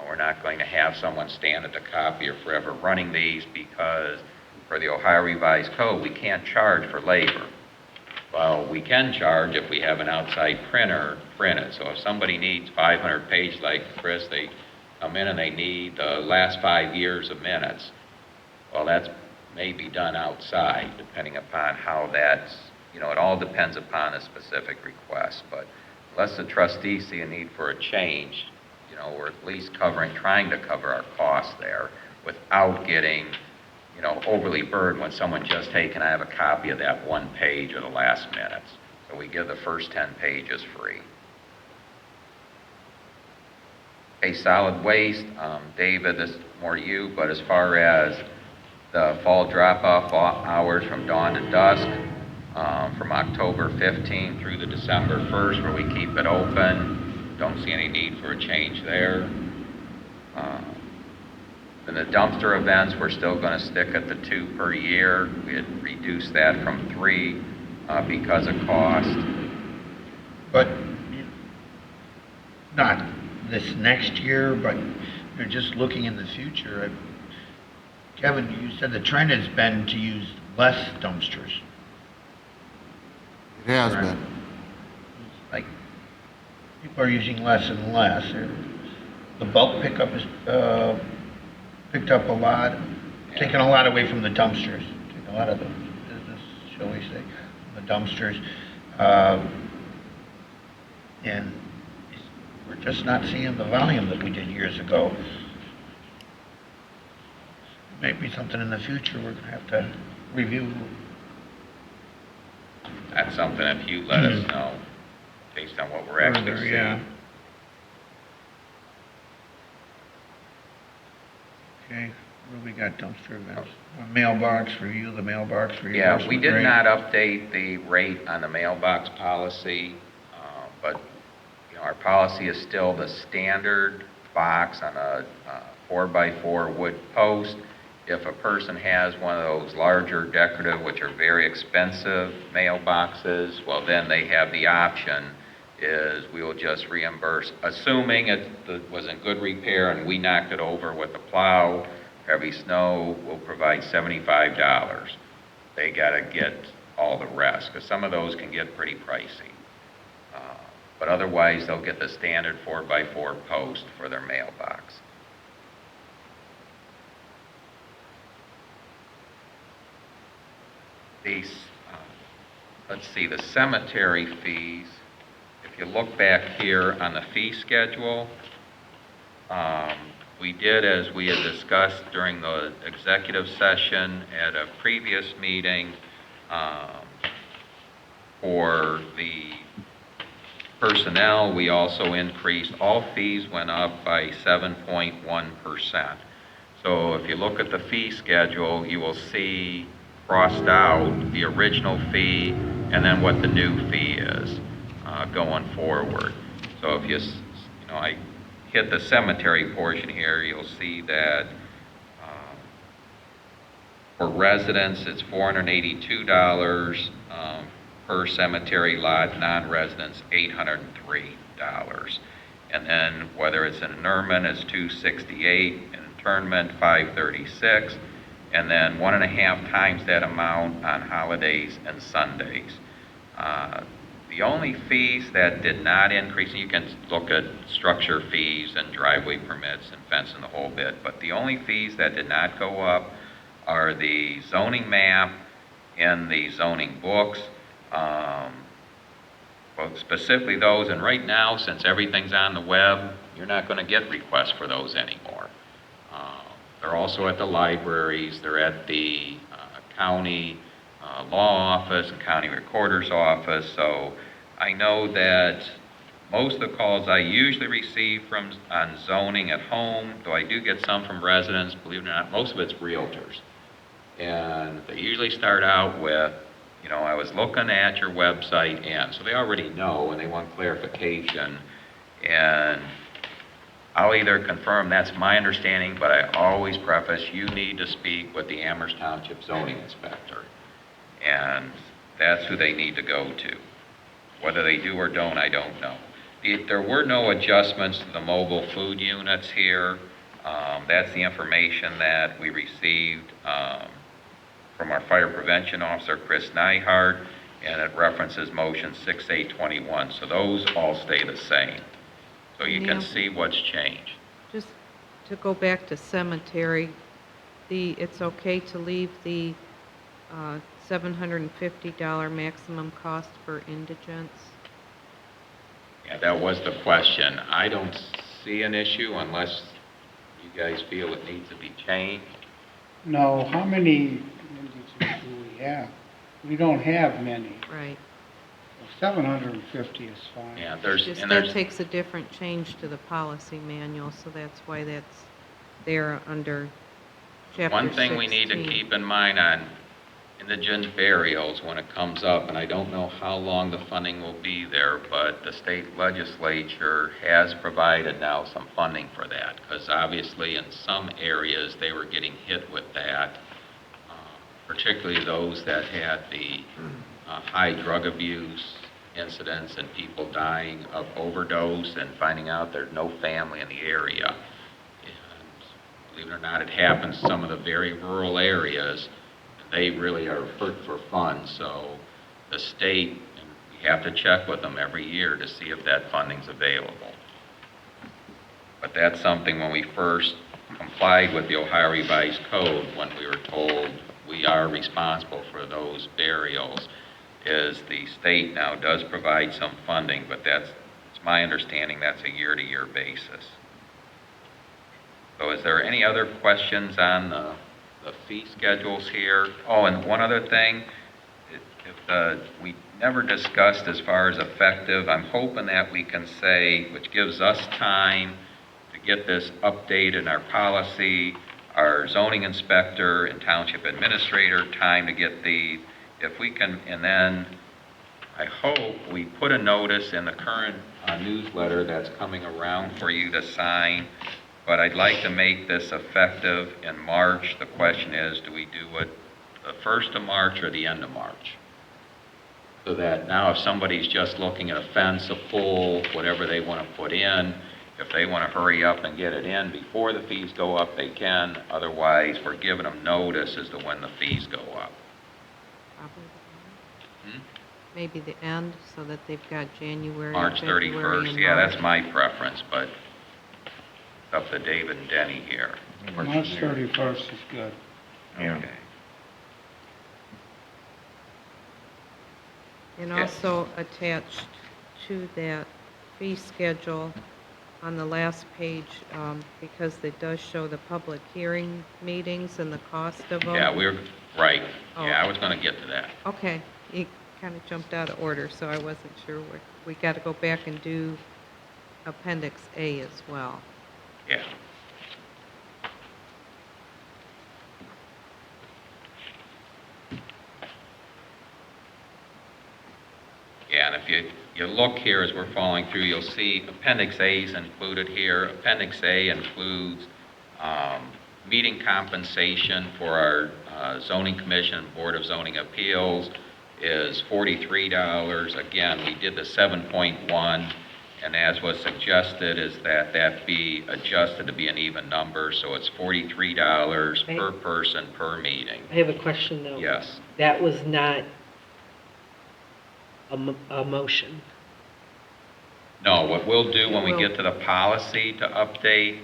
We're not going to have someone stand at the copier forever running these, because for the Ohio Revised Code, we can't charge for labor. Well, we can charge if we have an outside printer print it. So if somebody needs 500 pages like Chris, they come in and they need the last 5 years of minutes. Well, that's may be done outside, depending upon how that's, it all depends upon a specific request. But unless the trustees see a need for a change, we're at least trying to cover our costs there without getting, overly burdened when someone just, hey, can I have a copy of that one page or the last minutes? So we give the first 10 pages free. Okay, solid waste, David, this is more you, but as far as the fall drop-off hours from dawn to dusk, from October 15th through the December 1st, where we keep it open, don't see any need for a change there. And the dumpster events, we're still going to stick at the 2 per year. We had reduced that from 3 because of cost. But not this next year, but just looking in the future. Kevin, you said the trend has been to use less dumpsters. It has Right. been. Like, people are using less and less. The bulk pickup is picked up a lot, taking a lot away from the dumpsters, taking a lot of the business, shall we say, from the dumpsters. And we're just not seeing the volume that we did years ago. Maybe something in the future we're going to have to review. That's something if you let us know, based on what we're actually Further, seeing. yeah. Okay, what do we got, dumpster events? Mailbox review, the mailbox review. Yeah, we did not update the rate on the mailbox policy, but our policy is still the standard box on a 4x4 wood post. If a person has one of those larger decorative, which are very expensive mailboxes, well, then they have the option is we will just reimburse, assuming it was in good repair and we knocked it over with a plow, heavy snow, we'll provide $75. They got to get all the rest, because some of those can get pretty pricey. But otherwise, they'll get the standard 4x4 post for their mailbox. These, let's see, the cemetery fees, if you look back here on the fee schedule, we did, as we had discussed during the executive session at a previous meeting, for the personnel, we also increased, all fees went up by 7.1%. So if you look at the fee schedule, you will see crossed out the original fee and then what the new fee is going forward. So if I hit the cemetery portion here, you'll see that for residents, it's $482 per cemetery lot, non-residents, $803. And then whether it's an interment, it's $268, an internment, $536, and then 1.5 times that amount on holidays and Sundays. The only fees that did not increase, and you can look at structure fees and driveway permits and fence and the whole bit, but the only fees that did not go up are the zoning map and the zoning books, well, specifically those, and right now, since everything's on the web, you're not going to get requests for those anymore. They're also at the libraries, they're at the county law office and county recorder's office, so I know that most of the calls I usually receive on zoning at home, though I do get some from residents, believe it or not, most of it's realtors. And they usually start out with, I was looking at your website, and so they already know and they want clarification. And I'll either confirm that's my understanding, but I always preface, you need to speak with the Amherst Township zoning inspector. And that's who they need to go to. Whether they do or don't, I don't know. There were no adjustments to the mobile food units here. That's the information that we received from our fire prevention officer, Chris Nyhart, and it references motion 6821. So those all stay the same. So you can see what's changed. Just to go back to cemetery, it's okay to leave the $750 maximum cost for indigents? Yeah, that was the question. I don't see an issue unless you guys feel it needs to be changed. No, how many indigents do we have? We don't have many. Right. 750 is fine. Yeah, That takes a different change to the policy manual, so that's why that's there under chapter 16. One thing we need to keep in mind on indigent burials when it comes up, and I don't know how long the funding will be there, but the state legislature has provided now some funding for that, because obviously in some areas they were getting hit with that, particularly those that had the high drug abuse incidents and people dying of overdose and finding out there's no family in the area. And believe it or not, it happens in some of the very rural areas. They really are hurt for funds, so the state, and we have to check with them every year to see if that funding's available. But that's something when we first complied with the Ohio Revised Code, when we were told we are responsible for those burials, is the state now does provide some funding, but it's my understanding that's a year-to-year basis. So is there any other questions on the fee schedules here? Oh, and one other thing, we never discussed as far as effective. I'm hoping that we can say, which gives us time to get this updated in our policy, our zoning inspector and township administrator time to get these. If we can, and then I hope we put a notice in the current newsletter that's coming around for you to sign, but I'd like to make this effective in March. The question is, do we do it the 1st of March or the end of March? So that now if somebody's just looking at a fence, a pole, whatever they want to put in, if they want to hurry up and get it in before the fees go up, they can. Otherwise, we're giving them notice as to when the fees go up. Probably the end. Maybe the end, so that they've got January, March February, 31st, and yeah, March. that's my preference, but it's up to David and Denny here. March 31st is good. Okay. And Yes. also attached to that fee schedule on the last page, because it does show the public hearing meetings and the cost of them. Yeah, we're, right. Oh. Yeah, I was gonna get to that. Okay, you kind of jumped out of order, so I wasn't sure. We got to go back and do Appendix A as well. Yeah. Yeah, and if you look here as we're following through, you'll see Appendix A is included here. Appendix A includes meeting compensation for our zoning commission, Board of Zoning Appeals is $43. Again, we did the 7.1, and as was suggested is that that be adjusted to be an even number, so it's $43 per person per meeting. I have a question, though. Yes. That was not a motion. No, what we'll do when we get to the policy to update,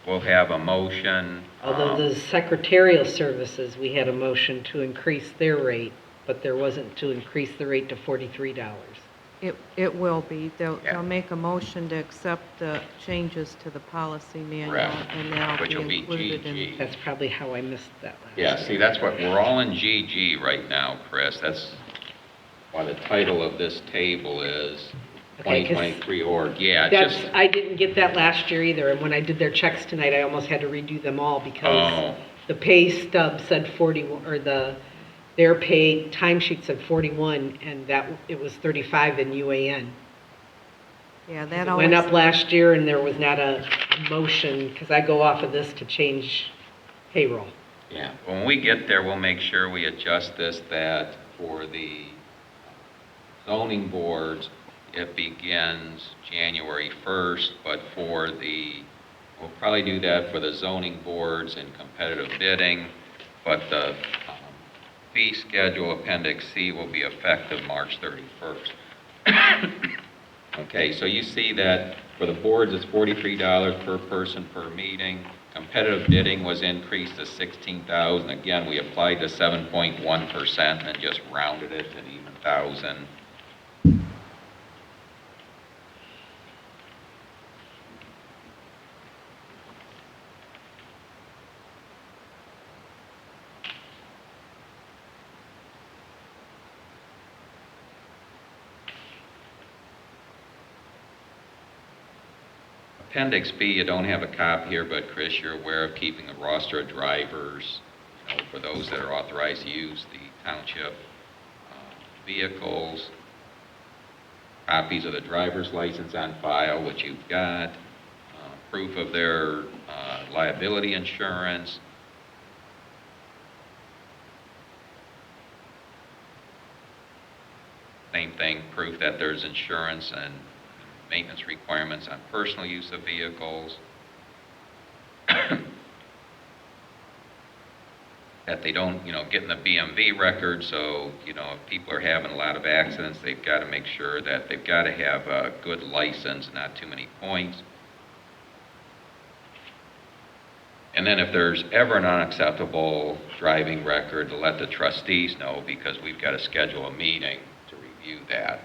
we'll have a motion. Although the secretarial services, we had a motion to increase their rate, but there wasn't to increase the rate to $43. It will be. Yeah. They'll make a motion to accept the changes to the policy manual, Correct. and that'll Which will be included in. GG. That's probably how I missed that last. Yeah, see, that's what, we're all in GG right now, Chris. That's why the title of this table is Okay, 'cause 2023 org. Yeah, it's That's, just, I didn't get that last year either, and when I did their checks tonight, I almost had to redo them all because Oh. the pay stub said 41, or their pay timesheet said 41, and it was 35 in UAN. Yeah, that It always. went up last year and there was not a motion, because I go off of this to change payroll. yeah. When we get there, we'll make sure we adjust this, that for the zoning boards, it begins January 1st, but we'll probably do that for the zoning boards and competitive bidding, but the fee schedule Appendix C will be effective March 31st. Okay, so you see that for the boards, it's $43 per person per meeting. Competitive bidding was increased to $16,000. Again, we applied the 7.1% and just rounded it to an even thousand. Appendix B, you don't have a copy here, but Chris, you're aware of keeping a roster of drivers, for those that are authorized to use the township vehicles, copies of the driver's license on file, which you've got, proof of their liability insurance, same thing, proof that there's insurance and maintenance requirements on personal use of vehicles, that they don't, get in the BMV record, so, if people are having a lot of accidents, they've got to make sure that they've got to have a good license, not too many points. And then if there's ever an unacceptable driving record, to let the trustees know, because we've got to schedule a meeting to review that.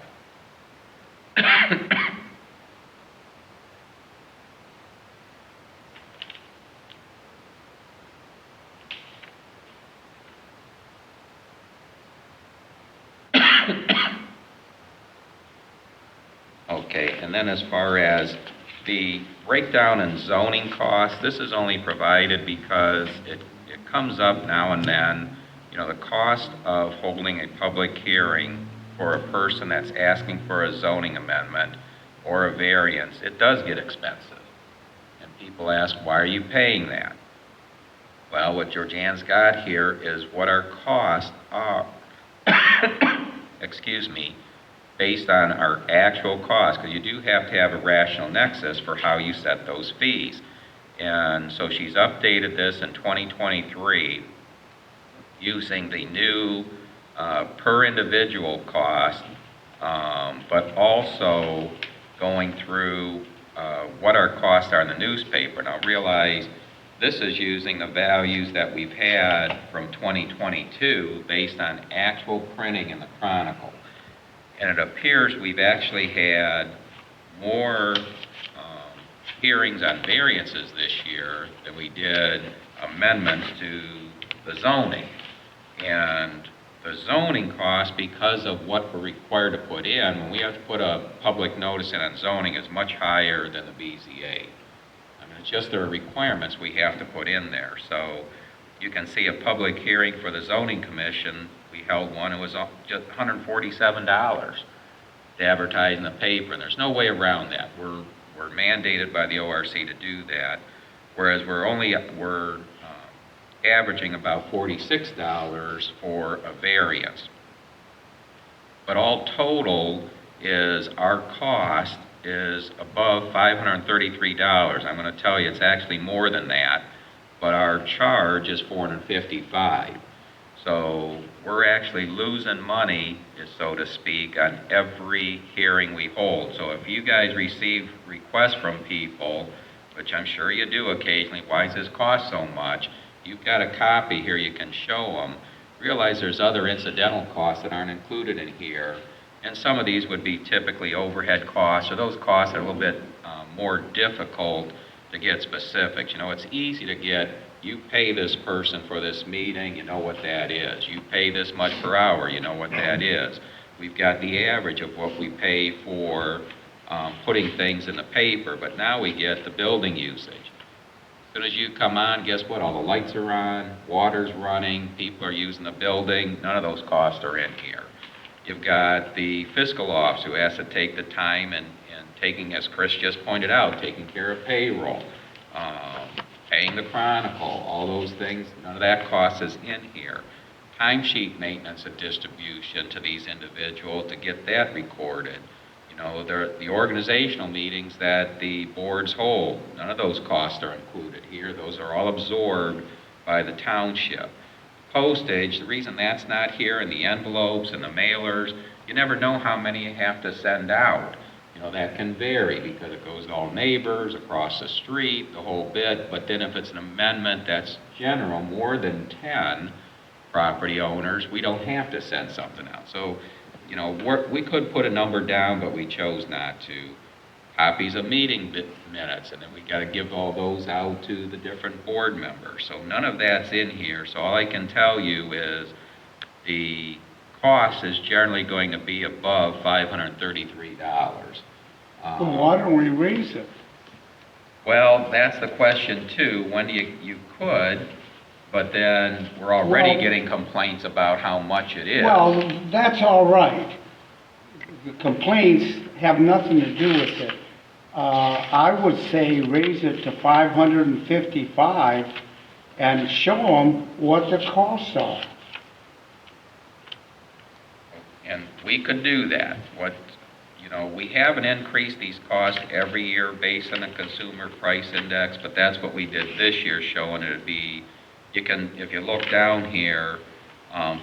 Okay, and then as far as the breakdown in zoning costs, this is only provided because it comes up now and then, the cost of holding a public hearing for a person that's asking for a zoning amendment or a variance, it does get expensive. And people ask, why are you paying that? Well, what Georgianne's got here is what our costs are, excuse me, based on our actual costs, because you do have to have a rational nexus for how you set those fees. And so she's updated this in 2023 using the new per individual cost, but also going through what our costs are in the newspaper. Now realize this is using the values that we've had from 2022 based on actual printing in the Chronicle. And it appears we've actually had more hearings on variances this year than we did amendments to the zoning. And the zoning cost, because of what we're required to put in, when we have to put a public notice in on zoning, is much higher than the BZA. I mean, it's just there are requirements we have to put in there. So you can see a public hearing for the zoning commission. We held one, it was just $147 to advertise in the paper, and there's no way around that. We're mandated by the ORC to do that, whereas we're averaging about $46 for a variance. But all total is our cost is above $533. I'm going to tell you it's actually more than that, but our charge is $455. So we're actually losing money, so to speak, on every hearing we hold. So if you guys receive requests from people, which I'm sure you do occasionally, why does this cost so much? You've got a copy here, you can show them. Realize there's other incidental costs that aren't included in here, and some of these would be typically overhead costs, or those costs are a little bit more difficult to get specifics. You know, it's easy to get, you pay this person for this meeting, you know what that is. You pay this much per hour, you know what that is. We've got the average of what we pay for putting things in the paper, but now we get the building usage. As soon as you come on, guess what? All the lights are on, water's running, people are using the building. None of those costs are in here. You've got the fiscal officer who has to take the time and taking, as Chris just pointed out, taking care of payroll, paying the Chronicle, all those things. None of that cost is in here. Timesheet maintenance and distribution to these individuals to get that recorded. You know, the organizational meetings that the boards hold, none of those costs are included here. Those are all absorbed by the township. Postage, the reason that's not here, in the envelopes and the mailers, you never know how many you have to send out. You know, that can vary because it goes to all neighbors, across the street, the whole bit. But then if it's an amendment that's general, more than 10 property owners, we don't have to send something out. So, you know, we could put a number down, but we chose not to. Copies of meeting minutes, and then we got to give all those out to the different board members. So none of that's in here. So all I can tell you is the cost is generally going to be above $533. Well, why don't we raise it? Well, that's the question too. When you could, but then we're already Well, getting complaints about how much it is. Well, that's all right. The complaints have nothing to do with it. I would say raise it to 555 and show them what the costs are. And we could do that. You know, we haven't increased these costs every year based on the consumer price index, but that's what we did this year, showing it'd be, if you look down here,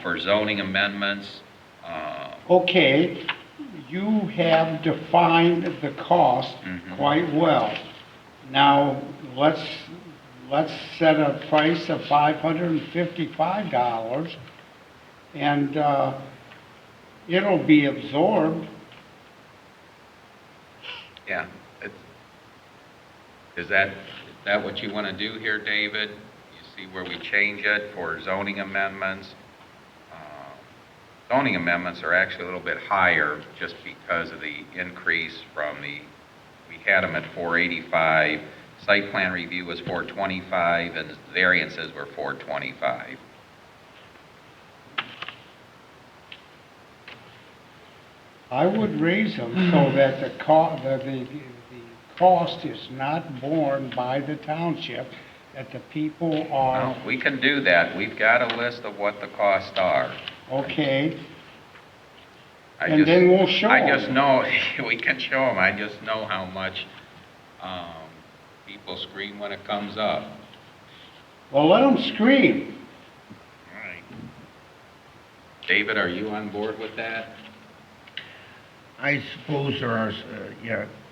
for zoning amendments. Okay, you have defined the cost quite well. Now, let's set a price of $555, and it'll be absorbed. Yeah. Is that what you want to do here, David? You see where we change it for zoning amendments? Zoning amendments are actually a little bit higher just because of the increase from we had them at 485. Site plan review was 425 and variances were 425. I would raise them so that the cost is not borne by the township, that the people are, Well, we can do that. We've got a list of what the costs are. okay, I and just- then we'll show I 'em. just know, we can show them, I just know how much people scream when it comes up. Well, let them scream. All right. David, are you on board with that? I suppose there are,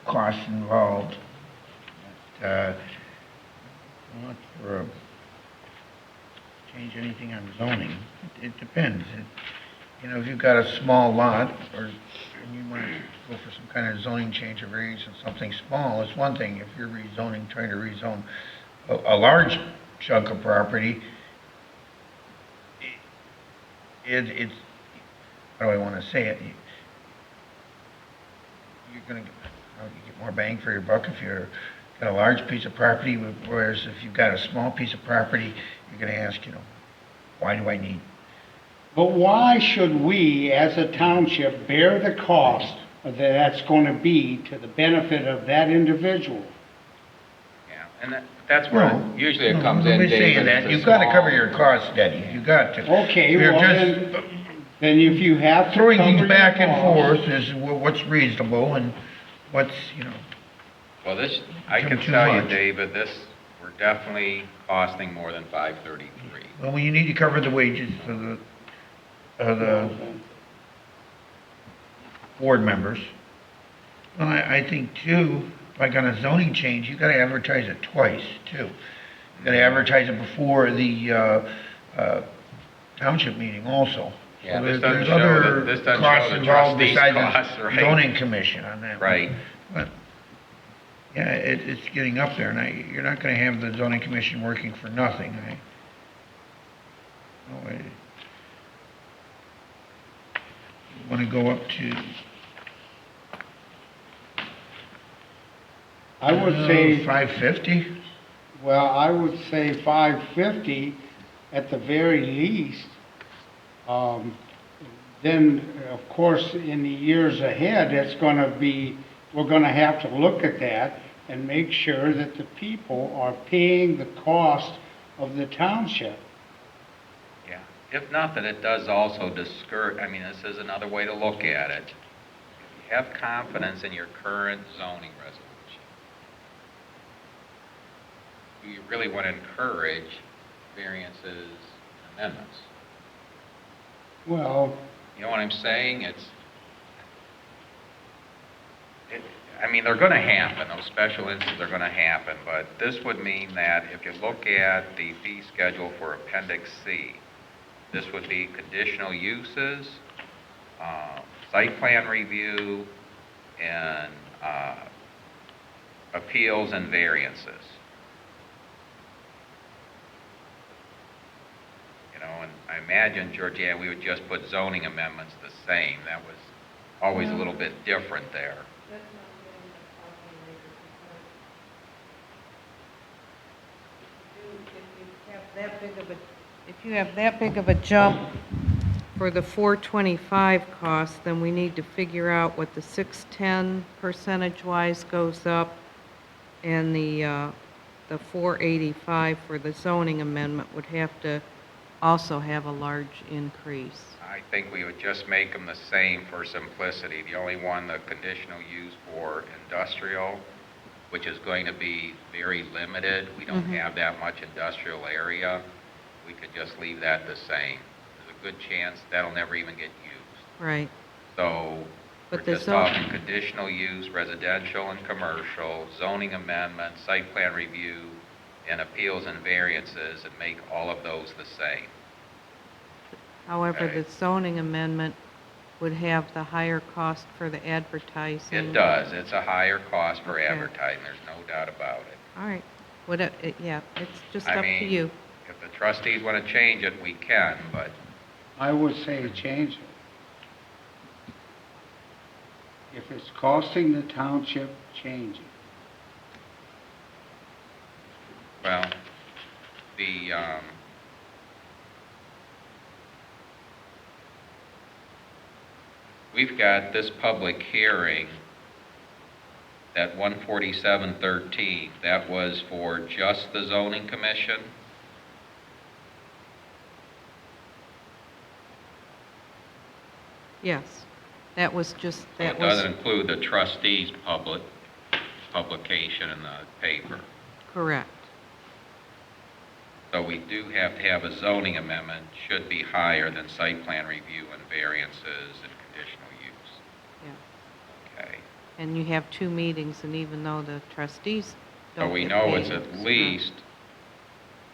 costs involved. But, not for change anything on zoning. It depends. You know, if you've got a small lot, or and you want to go for some kind of zoning change or variance in something small, it's one thing. If you're rezoning, trying to rezone a large chunk of property, it's, how do I want to say it? You're going to get more bang for your buck if you're got a large piece of property, whereas if you've got a small piece of property, you're going to ask, why do I need? But why should we, as a township, bear the cost that's going to be to the benefit of that individual? Yeah, and that's where usually it comes in, Nobody's saying David. that. it's a You've got to small- cover your costs, Denny. You got to. Okay, You're well just then if you have to throwing cover things your back and costs- forth is what's reasonable and what's, Well, this, I can Become too tell you, much. David, we're definitely costing more than 533. well, you need to cover the wages of the board members. Well, I think too, like on a zoning change, you gotta advertise it twice too. You gotta advertise it before the township meeting also. Yeah, So this there's doesn't show other this doesn't costs show the involved trustees' besides costs, the right? zoning commission on that one. Right. But, yeah, it's getting up there, and you're not gonna have the zoning commission working for nothing. You wanna go up to, I would say, 550? well, I would say 550 at the very least. Then, of course, in the years ahead, we're gonna have to look at that and make sure that the people are paying the cost of the township. Yeah. If nothing, it does also discourage, this is another way to look at it. If you have confidence in your current zoning resolution, do you really want to encourage variances and amendments? Well, You know what I'm saying? They're going to happen. Those special instances are going to happen, but this would mean that if you look at the fee schedule for Appendix C, this would be conditional uses, site plan review, and appeals and variances. And I imagine, Georgianne, we would just put zoning amendments the same. That was always a little bit different there. If you have that big of a jump for the 425 cost, then we need to figure out what the 610 percentage-wise goes up, and the 485 for the zoning amendment would have to also have a large increase. I think we would just make them the same for simplicity. The only one, the conditional use for industrial, which is going to be very limited. We don't have that much industrial area. We could just leave that the same. There's a good chance that'll never even get used. Right. So But we're the just zone- talking conditional use, residential and commercial, zoning amendment, site plan review, and appeals and variances, and make all of those the same. However, Okay. the zoning amendment would have the higher cost for the advertising. It does. It's a higher cost for Okay. advertising. There's no doubt about it. All right. Yeah, it's just I up to mean, you. If the trustees want to change it, we can, but I would say change it. If it's costing the township, change it. well, we've got this public hearing at 147:13. That was for just the zoning commission. Yes. That was just, that It was doesn't include the trustees' publication in the paper. correct. So we do have to have a zoning amendment, should be higher than site plan review and variances and conditional use. Yeah. Okay. And you have 2 meetings, and even though the trustees So don't we get know paid, it's at not- least,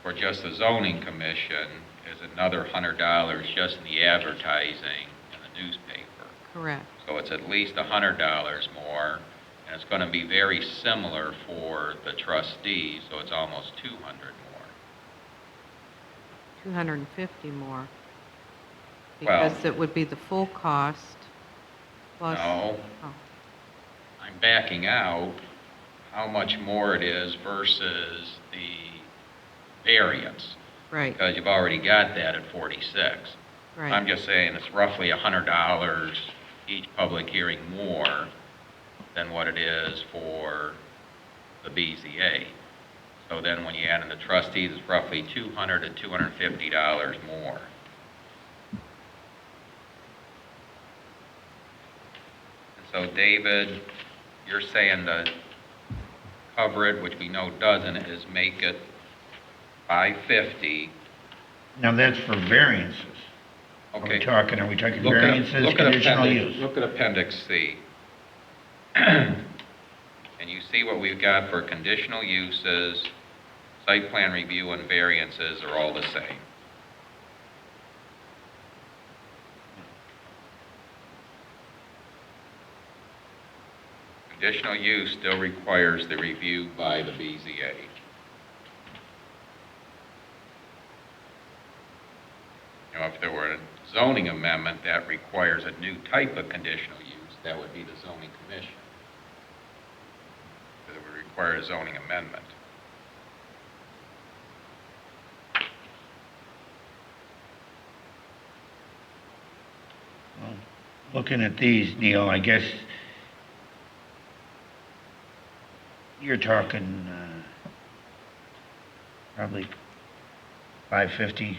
for just the zoning commission, is another $100 just in the advertising in the newspaper. Correct. So it's at least $100 more, and it's going to be very similar for the trustees, so it's almost 200 more. 250 more. Well- Because it would be the full cost plus. No. Oh, I'm backing out how much more it is versus the variance, right, because you've already got that at 46. I'm right. just saying it's roughly $100 each public hearing more than what it is for the BZA. So then when you add in the trustees, it's roughly $200 to $250 more. And so David, you're saying to cover it, which we know doesn't, is make it 550. Now, that's for variances. Are we Okay. talking variances, look at conditional appendix, use? Look at Appendix C. And you see what we've got for conditional uses, site plan review, and variances are all the same. Conditional use still requires the review by the BZA. You know, if there were a zoning amendment that requires a new type of conditional use, that would be the zoning commission. Because it would require a zoning amendment. Well, looking at these, Neil, I guess you're talking probably 550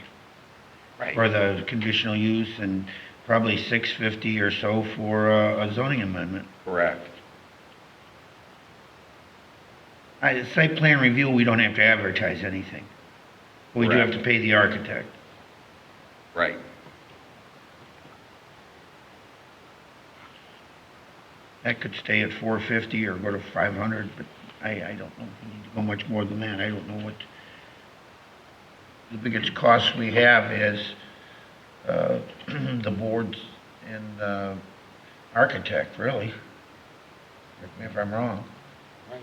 for the conditional use and probably 650 or so for a zoning amendment. Correct. Site plan review, we don't have to advertise anything. We do have to Correct. pay the architect. Right. That could stay at 450 or go to 500, but I don't know if we need to go much more than that. I don't know what the biggest cost we have is the boards and architect, really. Correct me if I'm wrong. Right.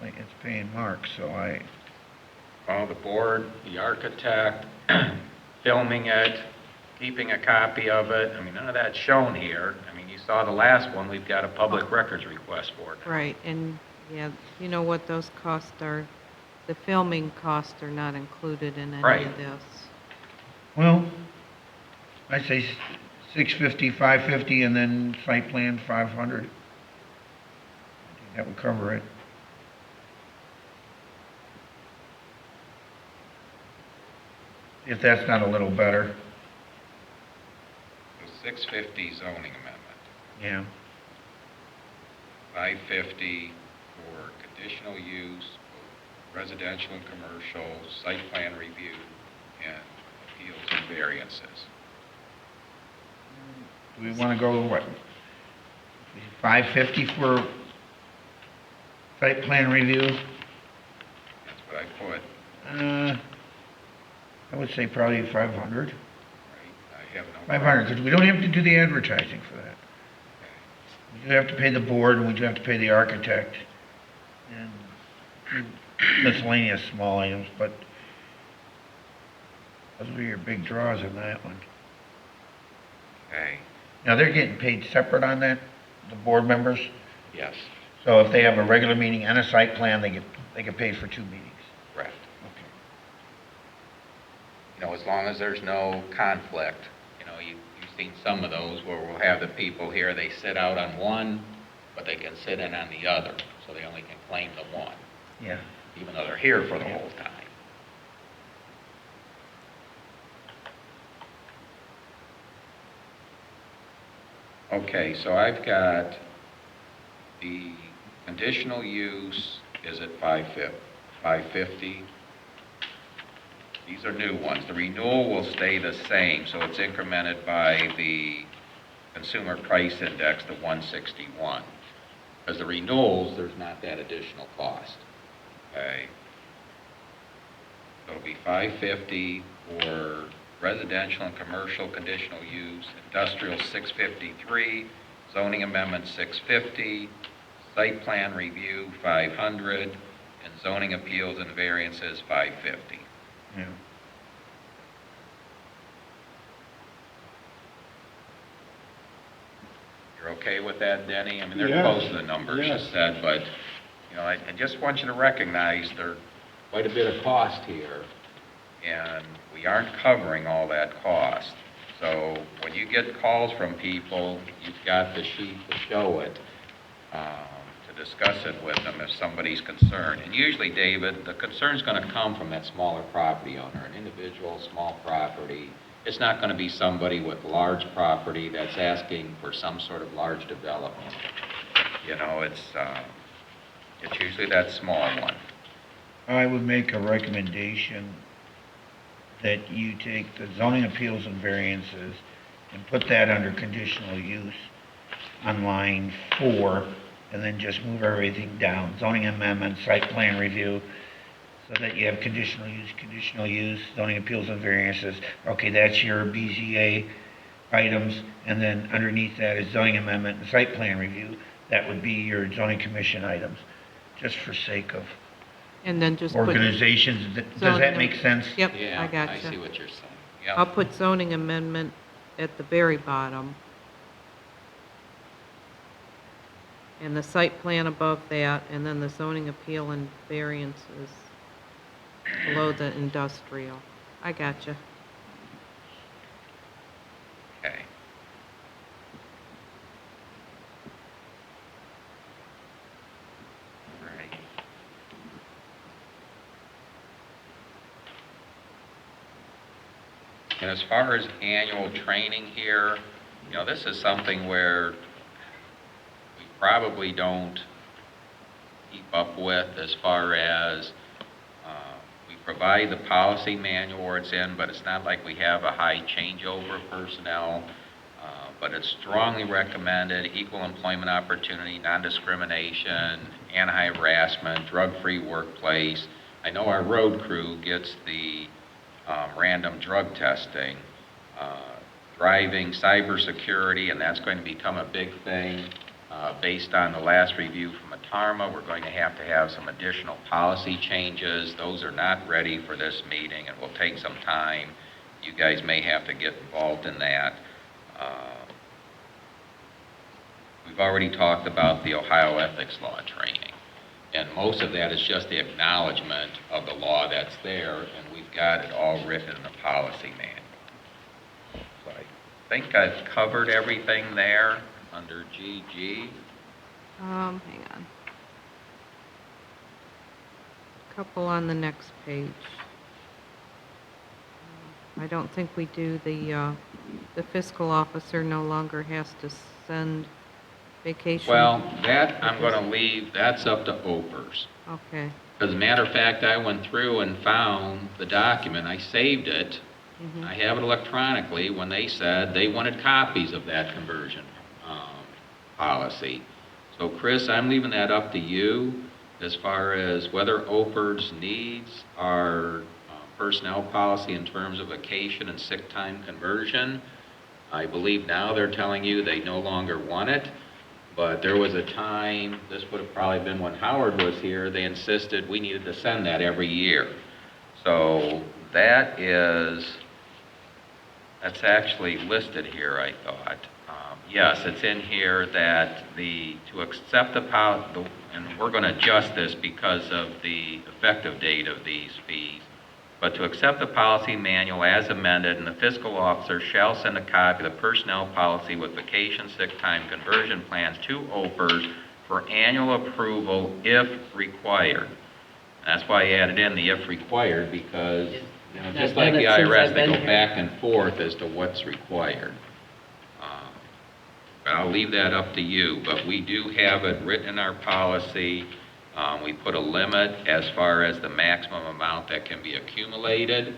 Like, it's paying Mark, so Well, the board, the architect, filming it, keeping a copy of it, I mean, none of that's shown here. I mean, you saw the last one, we've got a public records request for it. Right, and yeah, you know what those costs are, the filming costs are not included in any Right. of this. well, I say 650, 550, and then site plan 500. I think that would cover it. If that's not a little better, The 650 zoning amendment, yeah. 550 for conditional use, both residential and commercial, site plan review, and appeals and variances. Do we want to go, what, 550 for site plan review? That's what I put, I would say probably 500. right? I have no. 500, because we don't have to do the advertising for that. We do have to pay the board, and we do have to pay the architect, and miscellaneous small items, but those are your big draws in that one. Okay, Now, they're getting paid separate on that, the board members, yes, so if they have a regular meeting and a site plan, they get paid for 2 meetings. correct. Okay. You know, as long as there's no conflict, you know, you've seen some of those where we'll have the people here, they sit out on one, but they can sit in on the other, so they only can claim the one, Yeah. even though they're here for the whole time. Okay, so I've got the conditional use is at 550. These are new ones. The renewal will stay the same, so it's incremented by the consumer price index to 161. Because the renewals, there's not that additional cost. Okay. So it'll be 550 for residential and commercial conditional use, industrial 653, zoning amendment 650, site plan review 500, and zoning appeals and variances 550. Yeah. You're okay with that, Denny? I mean, they're Yes, close to the numbers you yes. said, but, you know, I just want you to recognize there's quite a bit of cost here, and we aren't covering all that cost. So when you get calls from people, you've got the sheet to show it, to discuss it with them if somebody's concerned. And usually, David, the concern's gonna come from that smaller property owner, an individual, small property. It's not gonna be somebody with large property that's asking for some sort of large development. You know, it's usually that small one. I would make a recommendation that you take the zoning appeals and variances and put that under conditional use on line 4, and then just move everything down. Zoning amendment, site plan review, so that you have conditional use, zoning appeals and variances. Okay, that's your BZA items, and then underneath that is zoning amendment and site plan review. That would be your zoning commission items, just for sake of And then just put, organizations. Does that zoning- make sense? yep, Yeah, I gotcha. I see what you're saying. I'll Yeah, put zoning amendment at the very bottom. And the site plan above that, and then the zoning appeal and variances below the industrial. I gotcha. okay. Right. And as far as annual training here, you know, this is something where we probably don't keep up with as far as we provide the policy manual where it's in, but it's not like we have a high changeover of personnel. But it's strongly recommended, equal employment opportunity, non-discrimination, anti-harassment, drug-free workplace. I know our road crew gets the random drug testing, driving, cybersecurity, and that's going to become a big thing. Based on the last review from Atarma, we're going to have some additional policy changes. Those are not ready for this meeting and will take some time. You guys may have to get involved in that. We've already talked about the Ohio ethics law training, and most of that is just the acknowledgement of the law that's there, and we've got it all written in the policy manual. So I think I've covered everything there under GG. Hang on. Couple on the next page. I don't think we do the fiscal officer no longer has to send vacation. Well, that I'm going to leave, that's up to OPERS. Okay. As a matter of fact, I went through and found the document, I saved it, I have it electronically when they said they wanted copies of that conversion policy. So Chris, I'm leaving that up to you as far as whether OPERS needs our personnel policy in terms of vacation and sick time conversion. I believe now they're telling you they no longer want it, but there was a time, this would have probably been when Howard was here, they insisted we needed to send that every year. So that's actually listed here, I thought. Yes, it's in here that to accept the policy, and we're going to adjust this because of the effective date of these fees, but to accept the policy manual as amended, and the fiscal officer shall send a copy of the personnel policy with vacation, sick time, conversion plans to OPERS for annual approval if required. That's why I added in the if required, because you know, just like the IRS, they go back and forth as to what's required. But I'll leave that up to you, but we do have it written in our policy. We put a limit as far as the maximum amount that can be accumulated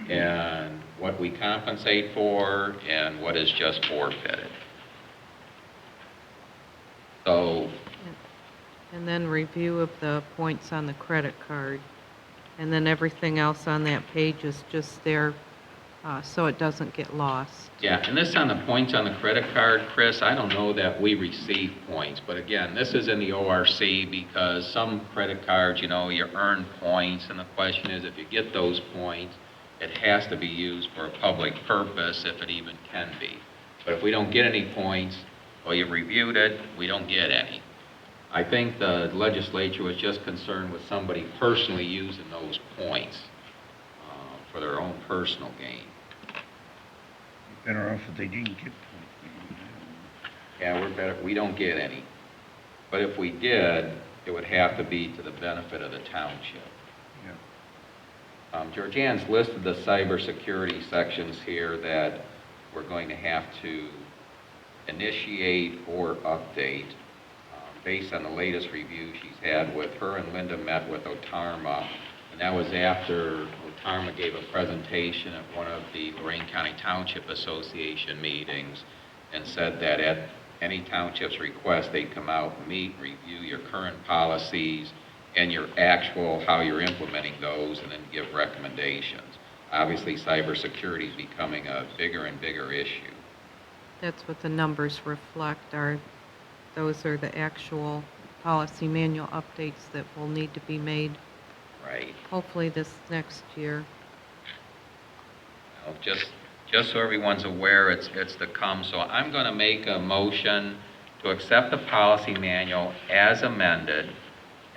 and what we compensate for and what is just forfeited. So, And then review of the points on the credit card. And then everything else on that page is just their so it doesn't get lost. Yeah, and this on the points on the credit card, Chris, I don't know that we receive points, but again, this is in the ORC because some credit cards, you earn points, and the question is if you get those points, it has to be used for a public purpose if it even can be. But if we don't get any points, well, you reviewed it, we don't get any. I think the legislature was just concerned with somebody personally using those points for their own personal gain. Better off if they didn't get points. Yeah, we're better, we don't get any. But if we did, it would have to be to the benefit of the township. Yeah. Georgianne's listed the cybersecurity sections here that we're going to have to initiate or update based on the latest review she's had with her, and Linda met with Otarma, and that was after Otarma gave a presentation at one of the Lorraine County Township Association meetings and said that at any township's request, they'd come out, meet, review your current policies and your actual, how you're implementing those, and then give recommendations. Obviously, cybersecurity is becoming a bigger and bigger issue. That's what the numbers reflect, those are the actual policy manual updates that will need to be made, Right. hopefully this next year. Well, just so everyone's aware, it's to come. So I'm going to make a motion to accept the policy manual as amended,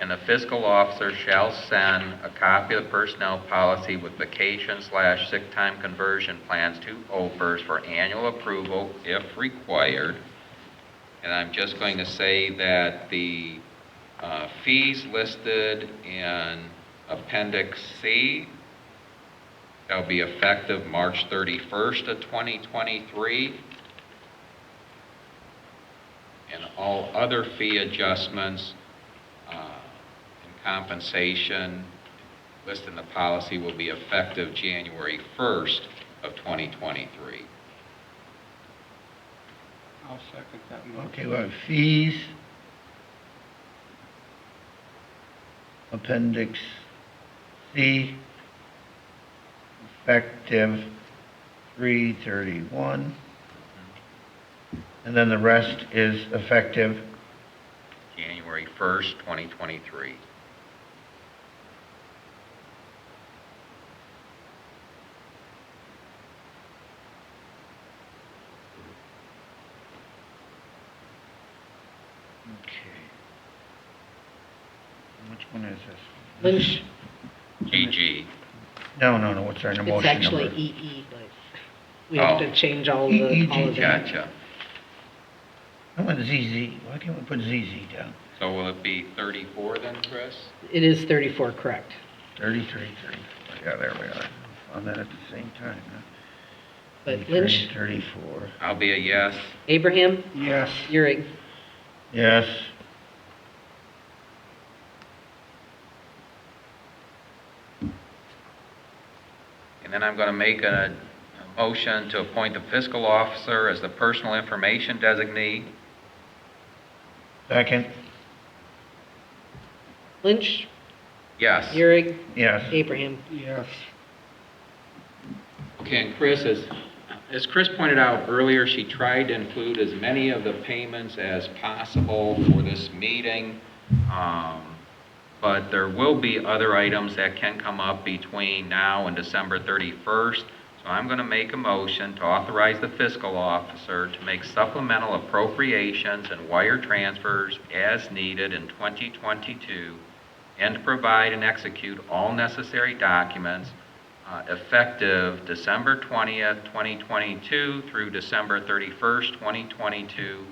and the fiscal officer shall send a copy of the personnel policy with vacation/sick time conversion plans to OPERS for annual approval if required. And I'm just going to say that the fees listed in Appendix C shall be effective March 31st of 2023. And all other fee adjustments and compensation listed in the policy will be effective January 1st of 2023. I'll second that motion. Okay, well, fees, Appendix C, effective 3/31, and then the rest is effective, January 1st, 2023. okay. Which one is this? Lynch, GG. No, what's our motion number? it's actually EE, but we have to Oh. change all EEG, of that. Gotcha. I want ZZ, why can't we put ZZ down? So will it be 34 then, Chris? It is 34, correct. 33, 34, yeah, there we are. On that at the same time, huh? But 33, Lynch, 34, I'll be a yes. Abraham, Yes, Euring. yes. And then I'm going to make a motion to appoint the fiscal officer as the personal information designee. Second, Lynch, Yes. Euring, yes. Abraham. yes. Okay, and Chris, as Chris pointed out earlier, she tried to include as many of the payments as possible for this meeting. But there will be other items that can come up between now and December 31st. So I'm going to make a motion to authorize the fiscal officer to make supplemental appropriations and wire transfers as needed in 2022 and to provide and execute all necessary documents effective December 20th, 2022 through December 31st, 2022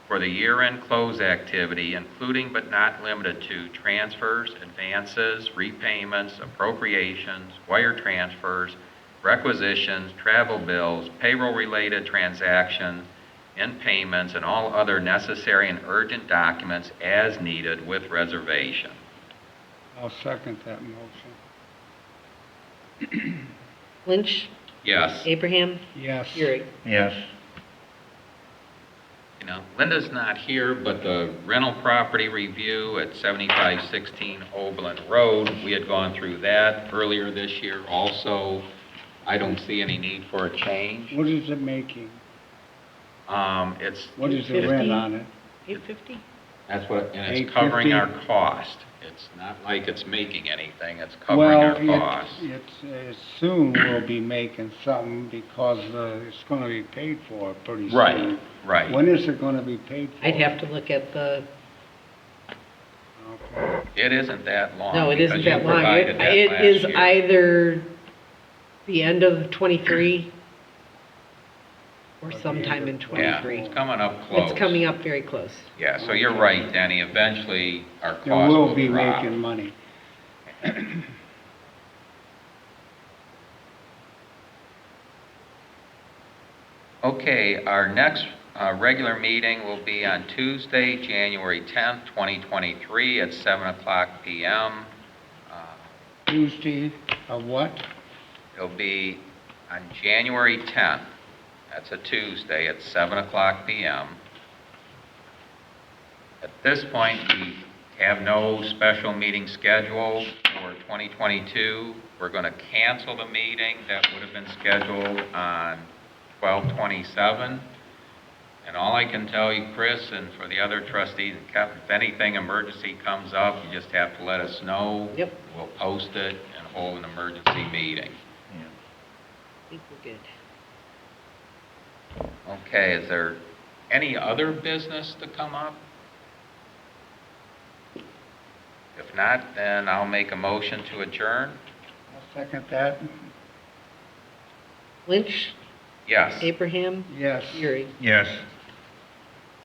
for the year-end close activity, including but not limited to transfers, advances, repayments, appropriations, wire transfers, requisitions, travel bills, payroll-related transactions, and payments, and all other necessary and urgent documents as needed with reservation. I'll second that motion. Lynch, Yes. Abraham, Yes. Euring. Yes. You know, Linda's not here, but the rental property review at 7516 Oberlin Road, we had gone through that earlier this year also. I don't see any need for a change. What is it making? It's, What is the rent on it? 850? that's what, and it's covering our $850. cost. It's not like it's making anything, it's covering our cost. It's soon we'll be making something because it's gonna be paid for pretty soon. Right, right. When is it gonna be paid for? I'd have to look at the, Okay. It isn't that long. no, it isn't because you that long. provided that It last is year. either the end of '23 or sometime in Yeah, '23. it's coming up close. It's coming up very close. Yeah, so you're right, Denny, eventually our cost There will will be drop. making money. Okay, our next regular meeting will be on Tuesday, January 10th, 2023 at 7 o'clock PM. Tuesday, of what? It'll be on January 10th. That's a Tuesday at 7 o'clock PM. At this point, we have no special meeting scheduled for 2022. We're going to cancel the meeting that would have been scheduled on 12/27. And all I can tell you, Chris, and for the other trustees, if anything emergency comes up, you just have to let us know. Yep. We'll post it and hold an emergency meeting. I think we're good. Okay, is there any other business to come up? If not, then I'll make a motion to adjourn. I'll second that. Lynch, Yes. Abraham, Yes. Yuri. Yes.